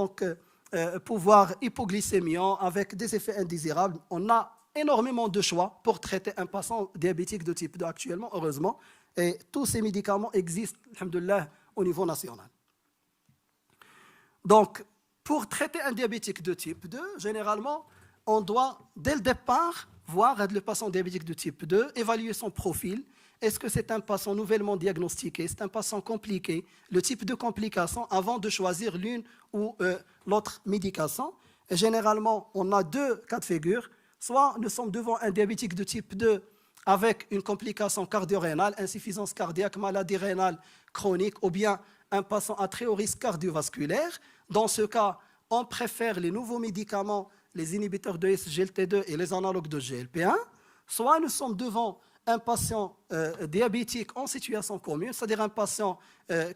pouvoirs hypoglycémiants, avec des effets indésirables. On a énormément de choix pour traiter un patient diabétique de type 2 actuellement, heureusement, et tous ces médicaments existent, alhamdoulilah, au niveau national. Donc, pour traiter un diabétique de type 2, généralement, on doit, dès le départ, voir le patient diabétique de type 2, évaluer son profil. Est-ce que c'est un patient nouvellement diagnostiqué? C'est un patient compliqué? Le type de complication avant de choisir l'une ou l'autre médication. Et généralement, on a deux cas de figure. Soit nous sommes devant un diabétique de type 2 avec une complication cardio-rénale, insuffisance cardiaque, maladie rénale chronique, ou bien un patient à très haut risque cardiovasculaire. Dans ce cas, on préfère les nouveaux médicaments, les inhibiteurs de SGLT2 et les analogues de GLP-1. Soit nous sommes devant un patient diabétique en situation commune, c'est-à-dire un patient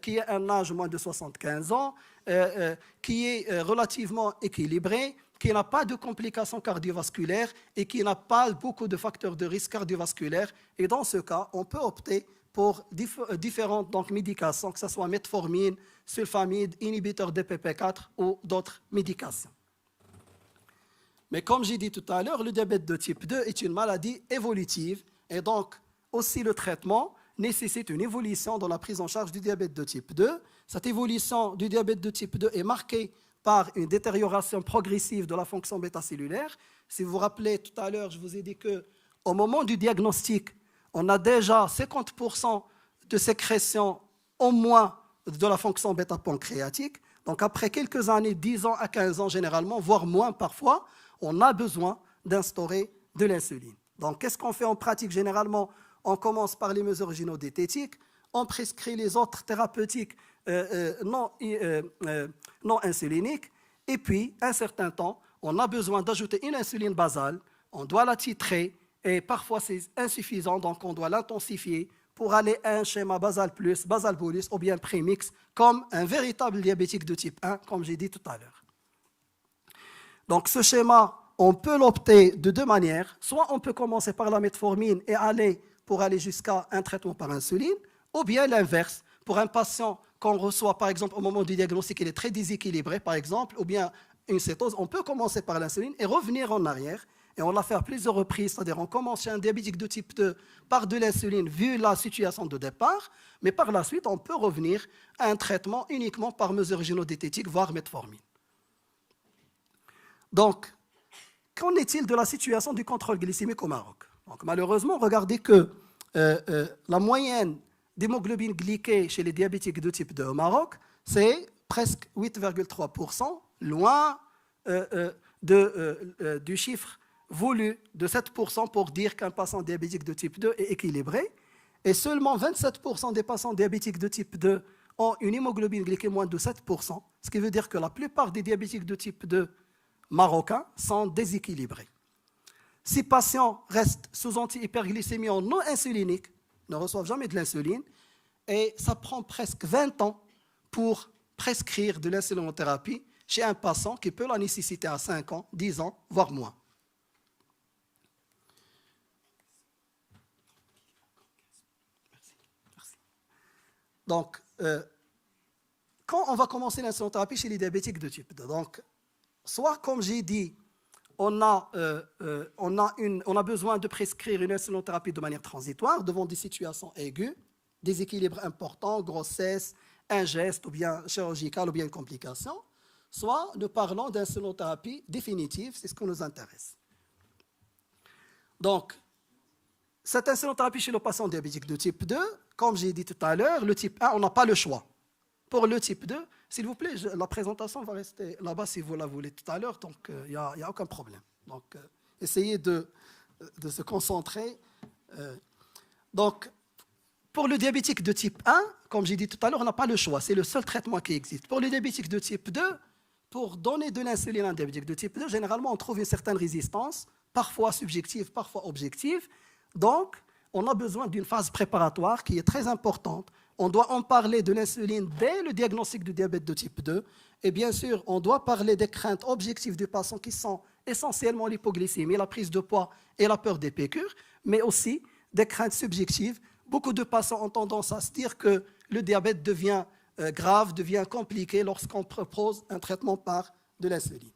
qui a un âge moins de 75 ans, qui est relativement équilibré, qui n'a pas de complications cardiovasculaires et qui n'a pas beaucoup de facteurs de risque cardiovasculaire. Et dans ce cas, on peut opter pour différentes médications, que ce soit metformine, sulfamide, inhibiteur DPP4 ou d'autres médications. Mais comme j'ai dit tout à l'heure, le diabète de type 2 est une maladie évolutive et donc aussi le traitement nécessite une évolution dans la prise en charge du diabète de type 2. Cette évolution du diabète de type 2 est marquée par une détérioration progressive de la fonction bêta-cellulaire. Si vous vous rappelez, tout à l'heure, je vous ai dit qu'au moment du diagnostic, on a déjà 50% de sécrétion au moins de la fonction bêta-pancréatique. Donc après quelques années, 10 ans à 15 ans généralement, voire moins parfois, on a besoin d'instaurer de l'insuline. Donc qu'est-ce qu'on fait en pratique généralement? On commence par les mesures gynédiététiques, on prescrit les autres thérapeutiques non insuliniques, et puis, un certain temps, on a besoin d'ajouter une insuline basale, on doit la titrer, et parfois c'est insuffisant, donc on doit l'intensifier pour aller à un schéma basal plus, basal bolus, ou bien prémix, comme un véritable diabétique de type 1, comme j'ai dit tout à l'heure. Donc ce schéma, on peut l'opter de deux manières. Soit on peut commencer par la metformine et pour aller jusqu'à un traitement par insuline, ou bien l'inverse. Pour un patient qu'on reçoit, par exemple, au moment du diagnostic, il est très déséquilibré, par exemple, ou bien une cétose, on peut commencer par l'insuline et revenir en arrière. Et on l'a fait à plusieurs reprises, c'est-à-dire on commence chez un diabétique de type 2 par de l'insuline vu la situation de départ, mais par la suite, on peut revenir à un traitement uniquement par mesure génodiététique, voire metformine. Donc, qu'en est-il de la situation du contrôle glycémique au Maroc? Donc, malheureusement, regardez que la moyenne d'hémoglobine glyquée chez les diabétiques de type 2 au Maroc, c'est presque 8,3%, loin du chiffre voulu de 7% pour dire qu'un patient diabétique de type 2 est équilibré. Et seulement 27% des patients diabétiques de type 2 ont une hémoglobine glyquée moins de 7%, ce qui veut dire que la plupart des diabétiques de type 2 marocains sont déséquilibrés. Ces patients restent sous antihyperglycémie non insulinique, ne reçoivent jamais de l'insuline, et ça prend presque 20 ans pour prescrire de l'insulinothérapie chez un patient qui peut la nécessiter à 5 ans, 10 ans, voire moins. Donc, quand on va commencer l'insulinothérapie chez les diabétiques de type 2, donc, soit, comme j'ai dit, on a besoin de prescrire une insulinothérapie de manière transitoire devant des situations aiguës, déséquilibres importants, grossesse, ingeste ou bien chirurgicale ou bien une complication, soit nous parlons d'insulinothérapie définitive, c'est ce qui nous intéresse. Donc, cette insulinothérapie chez le patient diabétique de type 2, comme j'ai dit tout à l'heure, le type 1, on n'a pas le choix. Pour le type 2, s'il vous plaît, la présentation va rester là-bas si vous la voulez tout à l'heure, donc il n'y a aucun problème. Donc, essayez de se concentrer. Donc, pour le diabétique de type 1, comme j'ai dit tout à l'heure, on n'a pas le choix, c'est le seul traitement qui existe. Pour le diabétique de type 2, pour donner de l'insuline à un diabétique de type 2, généralement, on trouve une certaine résistance, parfois subjective, parfois objective. Donc, on a besoin d'une phase préparatoire qui est très importante. On doit en parler de l'insuline dès le diagnostic du diabète de type 2. Et bien sûr, on doit parler des craintes objectives du patient qui sont essentiellement l'hypoglycémie, la prise de poids et la peur des piqûres, mais aussi des craintes subjectives. Beaucoup de patients ont tendance à se dire que le diabète devient grave, devient compliqué lorsqu'on propose un traitement par de l'insuline.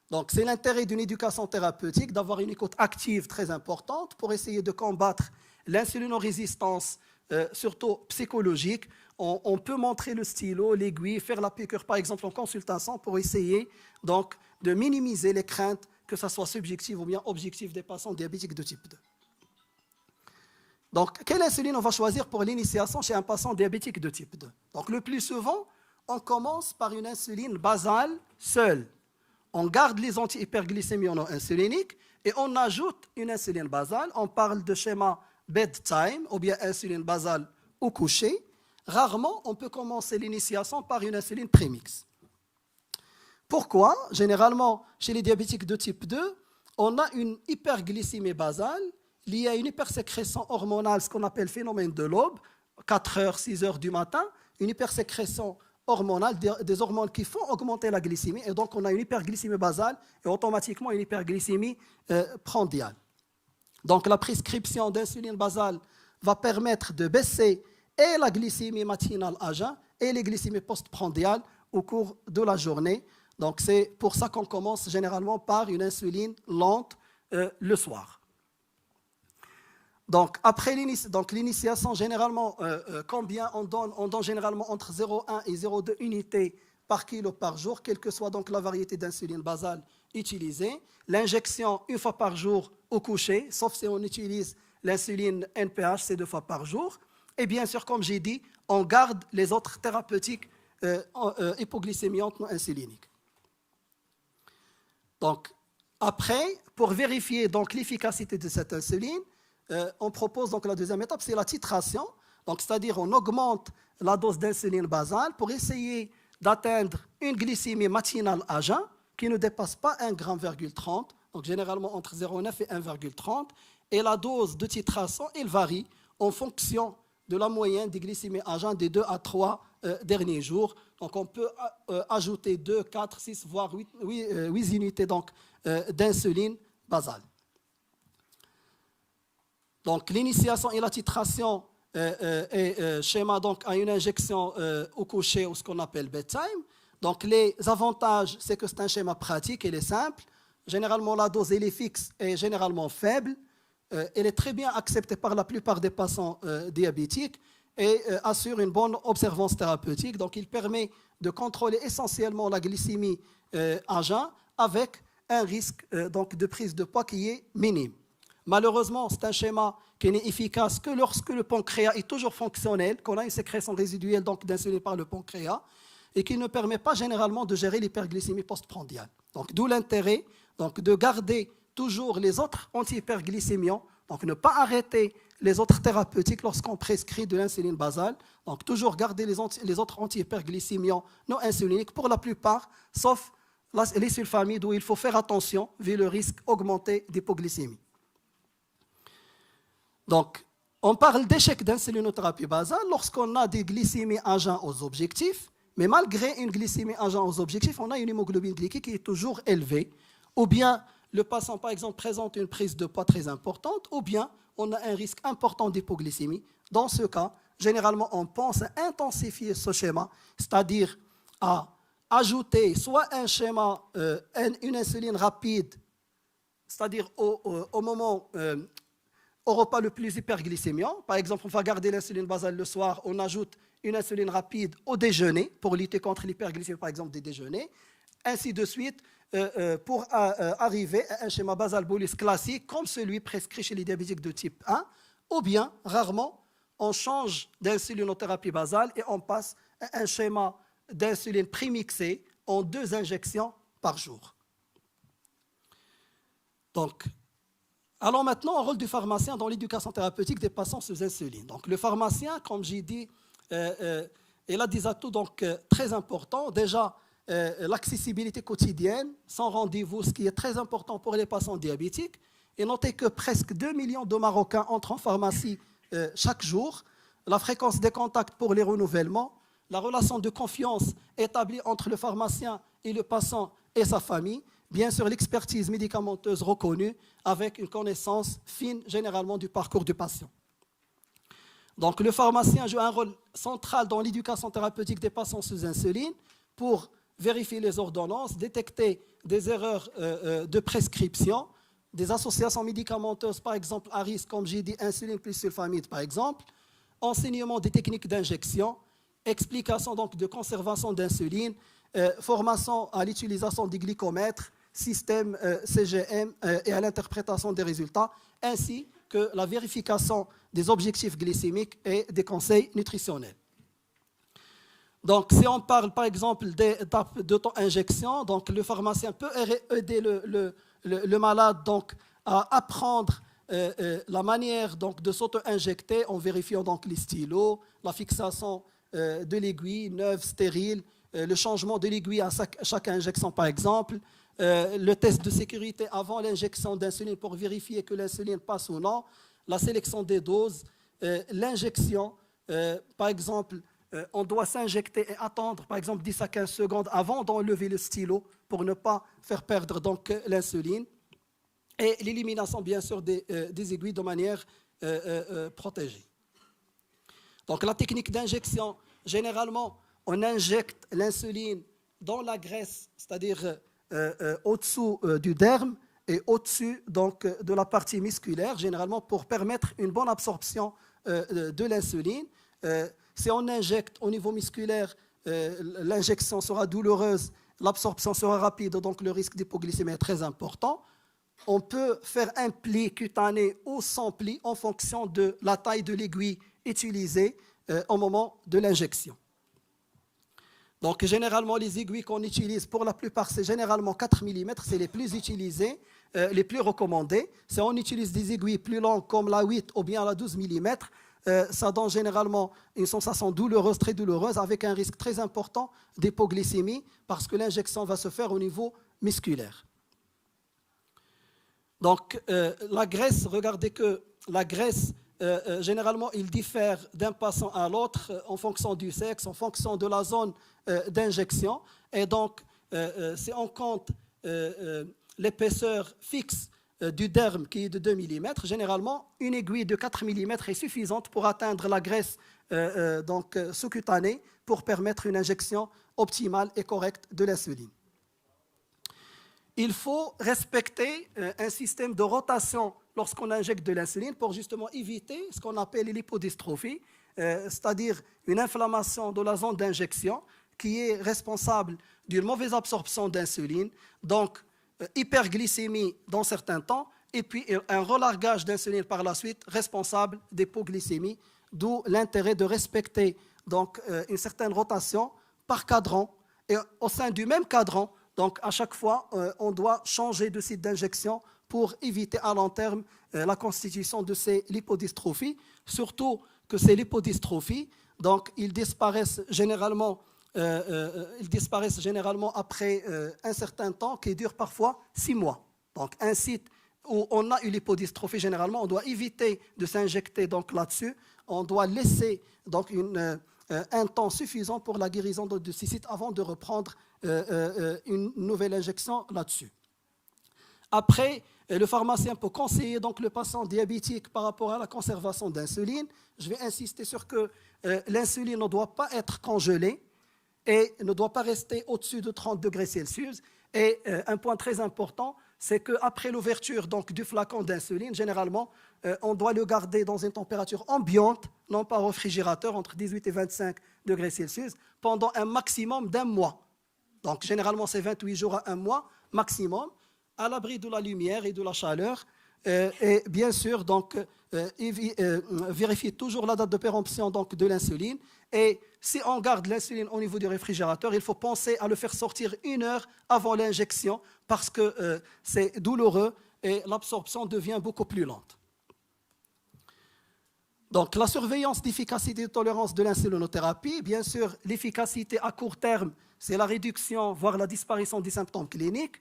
Donc, c'est l'intérêt d'une éducation thérapeutique d'avoir une écoute active très importante pour essayer de combattre l'insulinorésistance, surtout psychologique. On peut montrer le stylo, l'aiguille, faire la piqûre, par exemple, en consultation pour essayer donc, de minimiser les craintes, que ce soit subjectives ou bien objectives des patients diabétiques de type 2. Donc, quelle insuline on va choisir pour l'initiation chez un patient diabétique de type 2? Donc, le plus souvent, on commence par une insuline basale seule. On garde les antihyperglycémies non insuliniques et on ajoute une insuline basale. On parle de schéma bedtime ou bien insuline basale au coucher. Rarement, on peut commencer l'initiation par une insuline prémix. Pourquoi? Généralement, chez les diabétiques de type 2, on a une hyperglycémie basale liée à une hypersécrétion hormonale, ce qu'on appelle phénomène de l'aube, 4 heures, 6 heures du matin, une hypersécrétion hormonale, des hormones qui font augmenter la glycémie, et donc on a une hyperglycémie basale et automatiquement une hyperglycémie prandiale. Donc la prescription d'insuline basale va permettre de baisser et la glycémie matinale à jeun et les glycémies postprandiales au cours de la journée. Donc c'est pour ça qu'on commence généralement par une insuline lente le soir. Donc, après l'initiation, généralement, combien on donne? On donne généralement entre 0,1 et 0,2 unités par kilo par jour, quelle que soit donc la variété d'insuline basale utilisée. L'injection, une fois par jour au coucher, sauf si on utilise l'insuline NPH, c'est 2 fois par jour. Et bien sûr, comme j'ai dit, on garde les autres thérapeutiques hypoglycémiantes non insuliniques. Donc, après, pour vérifier donc l'efficacité de cette insuline, on propose donc la deuxième étape, c'est la titration. Donc, c'est-à-dire on augmente la dose d'insuline basale pour essayer d'atteindre une glycémie matinale à jeun qui ne dépasse pas 1,30 g, donc généralement entre 0,9 et 1,30. Et la dose de titration, elle varie en fonction de la moyenne des glycémies à jeun des 2 à 3 derniers jours. Donc, on peut ajouter 2, 4, 6, voire 8 unités d'insuline basale. Donc, l'initiation et la titration est schéma donc, à une injection au coucher ou ce qu'on appelle bedtime. Donc, les avantages, c'est que c'est un schéma pratique, il est simple. Généralement, la dose, elle est fixe et généralement faible. Elle est très bien acceptée par la plupart des patients diabétiques et assure une bonne observance thérapeutique. Donc, il permet de contrôler essentiellement la glycémie à jeun avec un risque donc, de prise de poids qui est minime. Malheureusement, c'est un schéma qui n'est efficace que lorsque le pancréas est toujours fonctionnel, qu'on a une sécrétion résiduelle d'insuline par le pancréas, et qui ne permet pas généralement de gérer l'hyperglycémie postprandiale. Donc, d'où l'intérêt donc, de garder toujours les autres antihyperglycémiants, donc ne pas arrêter les autres thérapeutiques lorsqu'on prescrit de l'insuline basale, donc toujours garder les autres antihyperglycémiants non insuliniques pour la plupart, sauf les sulfamides où il faut faire attention vu le risque augmenté d'hypoglycémie. Donc, on parle d'échec d'insulinothérapie basale lorsqu'on a des glycémies à jeun aux objectifs, mais malgré une glycémie à jeun aux objectifs, on a une hémoglobine glyquée qui est toujours élevée, ou bien le patient, par exemple, présente une prise de poids très importante, ou bien on a un risque important d'hypoglycémie. Dans ce cas, généralement, on pense à intensifier ce schéma, c'est-à-dire à ajouter soit un schéma, une insuline rapide, c'est-à-dire au moment, au repas le plus hyperglycémiant. Par exemple, on va garder l'insuline basale le soir, on ajoute une insuline rapide au déjeuner pour lutter contre l'hyperglycémie, par exemple, des déjeuners, ainsi de suite, pour arriver à un schéma basal bolus classique comme celui prescrit chez les diabétiques de type 1, ou bien, rarement, on change d'insulinothérapie basale et on passe à un schéma d'insuline prémixée en 2 injections par jour. Donc, allons maintenant au rôle du pharmacien dans l'éducation thérapeutique des patients sous insuline. Donc, le pharmacien, comme j'ai dit, il a des atouts donc, très importants. Déjà, l'accessibilité quotidienne, sans rendez-vous, ce qui est très important pour les patients diabétiques. Et notez que presque 2 millions de Marocains entrent en pharmacie chaque jour. La fréquence des contacts pour les renouvellements, la relation de confiance établie entre le pharmacien et le patient et sa famille, bien sûr l'expertise médicamenteuse reconnue avec une connaissance fine généralement du parcours du patient. Donc le pharmacien joue un rôle central dans l'éducation thérapeutique des patients sous insuline pour vérifier les ordonnances, détecter des erreurs de prescription, des associations médicamenteuses, par exemple à risque, comme j'ai dit, insuline plus sulfamide, par exemple, enseignement des techniques d'injection, explication donc de conservation d'insuline, formation à l'utilisation des glycomètres, système CGM et à l'interprétation des résultats, ainsi que la vérification des objectifs glycémiques et des conseils nutritionnels. Donc, si on parle par exemple d'étapes d'auto-injection, donc le pharmacien peut aider le malade donc, à apprendre la manière donc, de s'auto-injecter en vérifiant donc, les stylos, la fixation de l'aiguille neuve, stérile, le changement de l'aiguille à chaque injection par exemple, le test de sécurité avant l'injection d'insuline pour vérifier que l'insuline passe ou non, la sélection des doses, l'injection, par exemple, on doit s'injecter et attendre, par exemple, 10 à 15 secondes avant d'enlever le stylo pour ne pas faire perdre donc, l'insuline. Et l'élimination, bien sûr, des aiguilles de manière protégée. Donc, la technique d'injection, généralement, on injecte l'insuline dans la graisse, c'est-à-dire au-dessous du derme et au-dessus donc, de la partie musculaire, généralement pour permettre une bonne absorption de l'insuline. Si on injecte au niveau musculaire, l'injection sera douloureuse, l'absorption sera rapide, donc le risque d'hypoglycémie est très important. On peut faire un pli cutané ou sans pli en fonction de la taille de l'aiguille utilisée au moment de l'injection. Donc, généralement, les aiguilles qu'on utilise, pour la plupart, c'est généralement 4 mm, c'est les plus utilisées, les plus recommandées. Si on utilise des aiguilles plus longues comme la 8 ou bien la 12 mm, ça donne généralement une sensation douloureuse, très douloureuse, avec un risque très important d'hypoglycémie, parce que l'injection va se faire au niveau musculaire. Donc, la graisse, regardez que la graisse, généralement, il diffère d'un patient à l'autre en fonction du sexe, en fonction de la zone d'injection. Et donc, si on compte l'épaisseur fixe du derme qui est de 2 mm, généralement, une aiguille de 4 mm est suffisante pour atteindre la graisse sous-cutanée pour permettre une injection optimale et correcte de l'insuline. Il faut respecter un système de rotation lorsqu'on injecte de l'insuline pour justement éviter ce qu'on appelle l'hypodystrophie, c'est-à-dire une inflammation de la zone d'injection qui est responsable d'une mauvaise absorption d'insuline, donc hyperglycémie dans certains temps, et puis un relargage d'insuline par la suite responsable d'hypoglycémie, d'où l'intérêt de respecter donc, une certaine rotation par cadran. Et au sein du même cadran, donc à chaque fois, on doit changer de site d'injection pour éviter à long terme la constitution de ces lipodystrophies, surtout que ces lipodystrophies, donc, ils disparaissent généralement après un certain temps qui dure parfois 6 mois. Donc un site où on a une lipodystrophie, généralement, on doit éviter de s'injecter donc là-dessus. On doit laisser donc un temps suffisant pour la guérison de ce site avant de reprendre une nouvelle injection là-dessus. Après, le pharmacien peut conseiller donc le patient diabétique par rapport à la conservation d'insuline. Je vais insister sur que l'insuline ne doit pas être congelée et ne doit pas rester au-dessus de 30 degrés Celsius. Et un point très important, c'est qu'après l'ouverture donc, du flacon d'insuline, généralement, on doit le garder dans une température ambiante, non pas au réfrigérateur, entre 18 et 25 degrés Celsius, pendant un maximum d'1 mois. Donc, généralement, c'est 28 jours à 1 mois maximum, à l'abri de la lumière et de la chaleur. Et bien sûr, donc, vérifier toujours la date de péremption donc, de l'insuline. Et si on garde l'insuline au niveau du réfrigérateur, il faut penser à le faire sortir 1 heure avant l'injection parce que c'est douloureux et l'absorption devient beaucoup plus lente. Donc, la surveillance d'efficacité et de tolérance de l'insulinothérapie, bien sûr, l'efficacité à court terme, c'est la réduction, voire la disparition des symptômes cliniques,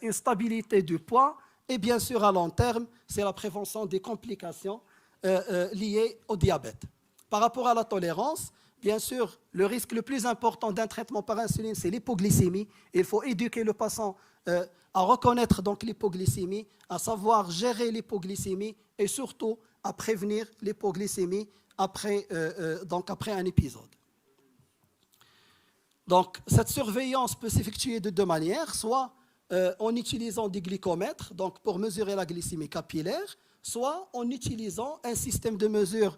une stabilité du poids, et bien sûr, à long terme, c'est la prévention des complications liées au diabète. Par rapport à la tolérance, bien sûr, le risque le plus important d'un traitement par insuline, c'est l'hypoglycémie. Il faut éduquer le patient à reconnaître donc l'hypoglycémie, à savoir gérer l'hypoglycémie et surtout à prévenir l'hypoglycémie après un épisode. Donc, cette surveillance peut s'effectuer de 2 manières, soit en utilisant des glycomètres, donc pour mesurer la glycémie capillaire, soit en utilisant un système de mesure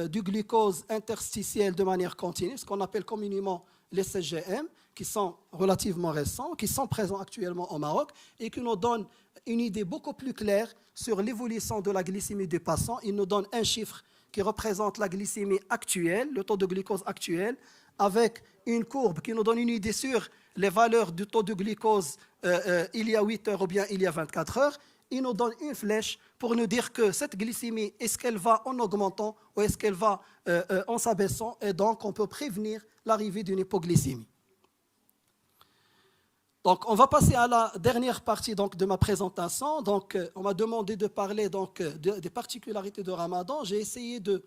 du glucose interstitiel de manière continue, ce qu'on appelle communément les CGM, qui sont relativement récents, qui sont présents actuellement au Maroc et qui nous donnent une idée beaucoup plus claire sur l'évolution de la glycémie du patient. Ils nous donnent un chiffre qui représente la glycémie actuelle, le taux de glucose actuel, avec une courbe qui nous donne une idée sur les valeurs du taux de glucose il y a 8 heures ou bien il y a 24 heures. Il nous donne une flèche pour nous dire que cette glycémie, est-ce qu'elle va en augmentant ou est-ce qu'elle va en s'abaissant, et donc on peut prévenir l'arrivée d'une hypoglycémie. Donc, on va passer à la dernière partie donc, de ma présentation. Donc, on m'a demandé de parler donc, des particularités de Ramadan. J'ai essayé de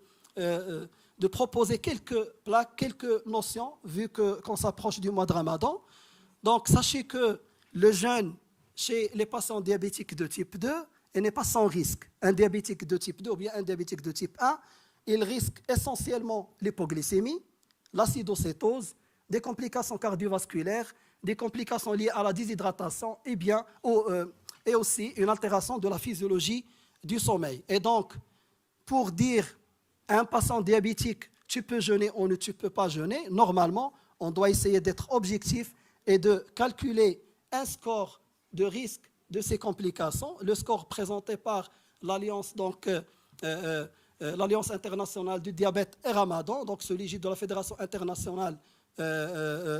proposer quelques plaques, quelques notions, vu qu'on s'approche du mois de Ramadan. Donc, sachez que le jeûne chez les patients diabétiques de type 2, il n'est pas sans risque. Un diabétique de type 2 ou bien un diabétique de type 1, il risque essentiellement l'hypoglycémie, l'acidocétose, des complications cardiovasculaires, des complications liées à la déshydratation et aussi une altération de la physiologie du sommeil. Et donc, pour dire à un patient diabétique, tu peux jeûner ou ne tu peux pas jeûner, normalement, on doit essayer d'être objectif et de calculer un score de risque de ces complications, le score présenté par l'Alliance l'Alliance internationale du diabète et Ramadan, donc celui de la Fédération internationale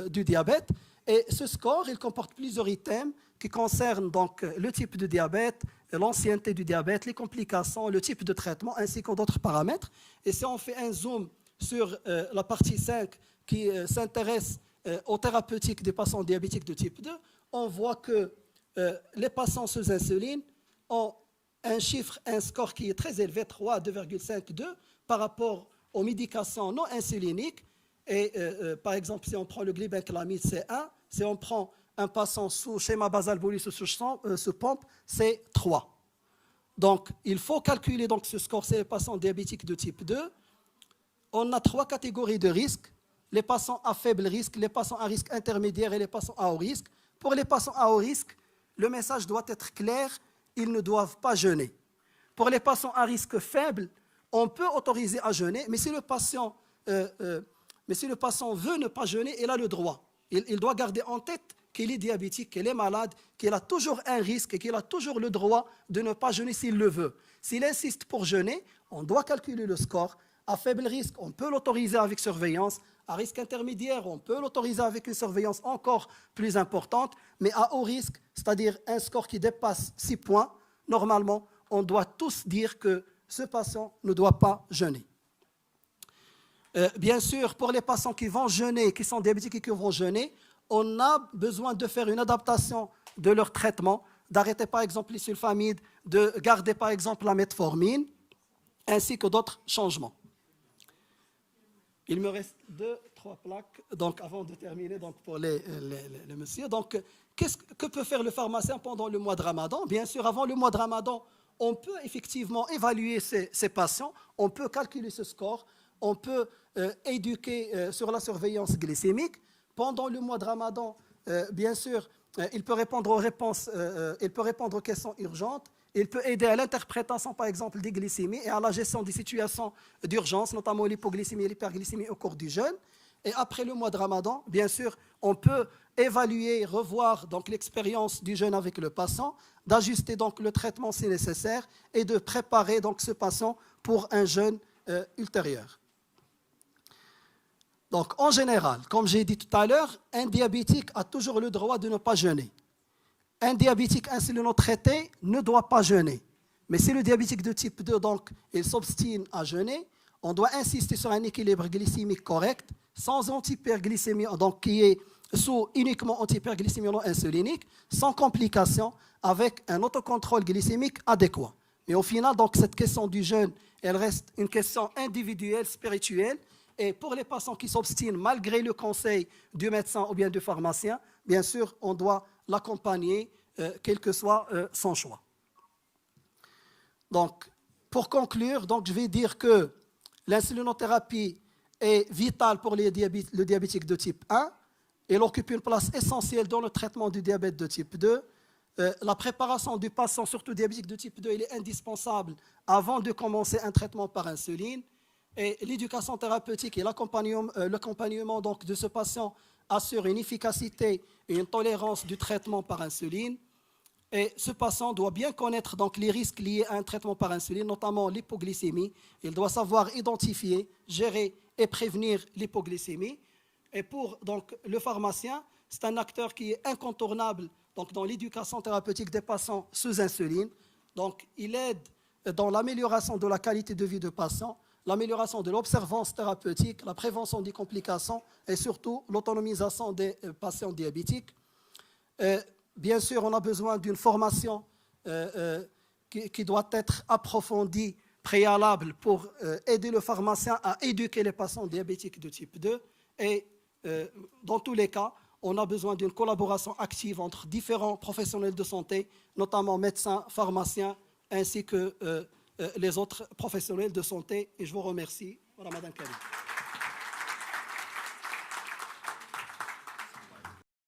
du diabète. Et ce score, il comporte plusieurs items qui concernent donc le type de diabète, l'ancienneté du diabète, les complications, le type de traitement, ainsi que d'autres paramètres. Et si on fait un zoom sur la partie 5 qui s'intéresse aux thérapeutiques des patients diabétiques de type 2, on voit que les patients sous insuline ont un score qui est très élevé, 3 à 2,52, par rapport aux médications non insuliniques. Et par exemple, si on prend le glibenclamide, c'est 1. Si on prend un patient sous schéma basal bolus ou sous pompe, c'est 3. Donc, il faut calculer donc, ce score, c'est les patients diabétiques de type 2. On a 3 catégories de risques. les patients à faible risque, les patients à risque intermédiaire et les patients à haut risque. Pour les patients à haut risque, le message doit être clair, ils ne doivent pas jeûner. Pour les patients à risque faible, on peut autoriser à jeûner, mais si le patient veut ne pas jeûner, il a le droit. Il doit garder en tête qu'il est diabétique, qu'il est malade, qu'il a toujours un risque et qu'il a toujours le droit de ne pas jeûner s'il le veut. S'il insiste pour jeûner, on doit calculer le score. À faible risque, on peut l'autoriser avec surveillance. À risque intermédiaire, on peut l'autoriser avec une surveillance encore plus importante. Mais à haut risque, c'est-à-dire un score qui dépasse 6 points, normalement, on doit tous dire que ce patient ne doit pas jeûner. Bien sûr, pour les patients qui vont jeûner, qui sont diabétiques et qui vont jeûner, on a besoin de faire une adaptation de leur traitement, d'arrêter par exemple les sulfamides, de garder par exemple la metformine, ainsi que d'autres changements. Il me reste 2-3 plaques donc, avant de terminer donc, pour les messieurs. Donc, que peut faire le pharmacien pendant le mois de Ramadan? Bien sûr, avant le mois de Ramadan, on peut effectivement évaluer ces patients, on peut calculer ce score, on peut éduquer sur la surveillance glycémique. Pendant le mois de Ramadan, bien sûr, il peut répondre aux questions urgentes. Il peut aider à l'interprétation, par exemple, des glycémies et à la gestion des situations d'urgence, notamment l'hypoglycémie et l'hyperglycémie au cours du jeûne. Et après le mois de Ramadan, bien sûr, on peut évaluer, revoir donc l'expérience du jeûne avec le patient, d'ajuster donc le traitement si nécessaire et de préparer donc ce patient pour un jeûne ultérieur. Donc, en général, comme j'ai dit tout à l'heure, un diabétique a toujours le droit de ne pas jeûner. Un diabétique insulinotraité ne doit pas jeûner. Mais si le diabétique de type 2, donc, il s'obstine à jeûner, on doit insister sur un équilibre glycémique correct, sans antihyperglycémie, donc qui est sous uniquement antihyperglycémie non insulinique, sans complications, avec un autocontrôle glycémique adéquat. Mais au final, donc, cette question du jeûne, elle reste une question individuelle, spirituelle. Et pour les patients qui s'obstinent malgré le conseil du médecin ou bien du pharmacien, bien sûr, on doit l'accompagner, quel que soit son choix. Donc, pour conclure, donc, je vais dire que l'insulinothérapie est vitale pour le diabétique de type 1. Elle occupe une place essentielle dans le traitement du diabète de type 2. La préparation du patient, surtout diabétique de type 2, elle est indispensable avant de commencer un traitement par insuline. Et l'éducation thérapeutique et l'accompagnement donc, de ce patient assure une efficacité et une tolérance du traitement par insuline. Et ce patient doit bien connaître donc, les risques liés à un traitement par insuline, notamment l'hypoglycémie. Il doit savoir identifier, gérer et prévenir l'hypoglycémie. Et pour donc, le pharmacien, c'est un acteur qui est incontournable donc, dans l'éducation thérapeutique des patients sous insuline. Donc, il aide dans l'amélioration de la qualité de vie du patient, l'amélioration de l'observance thérapeutique, la prévention des complications et surtout l'autonomisation des patients diabétiques. Bien sûr, on a besoin d'une formation qui doit être approfondie, préalable, pour aider le pharmacien à éduquer les patients diabétiques de type 2. Et dans tous les cas, on a besoin d'une collaboration active entre différents professionnels de santé, notamment médecins, pharmaciens, ainsi que les autres professionnels de santé. Et je vous remercie. Ramadan Karim.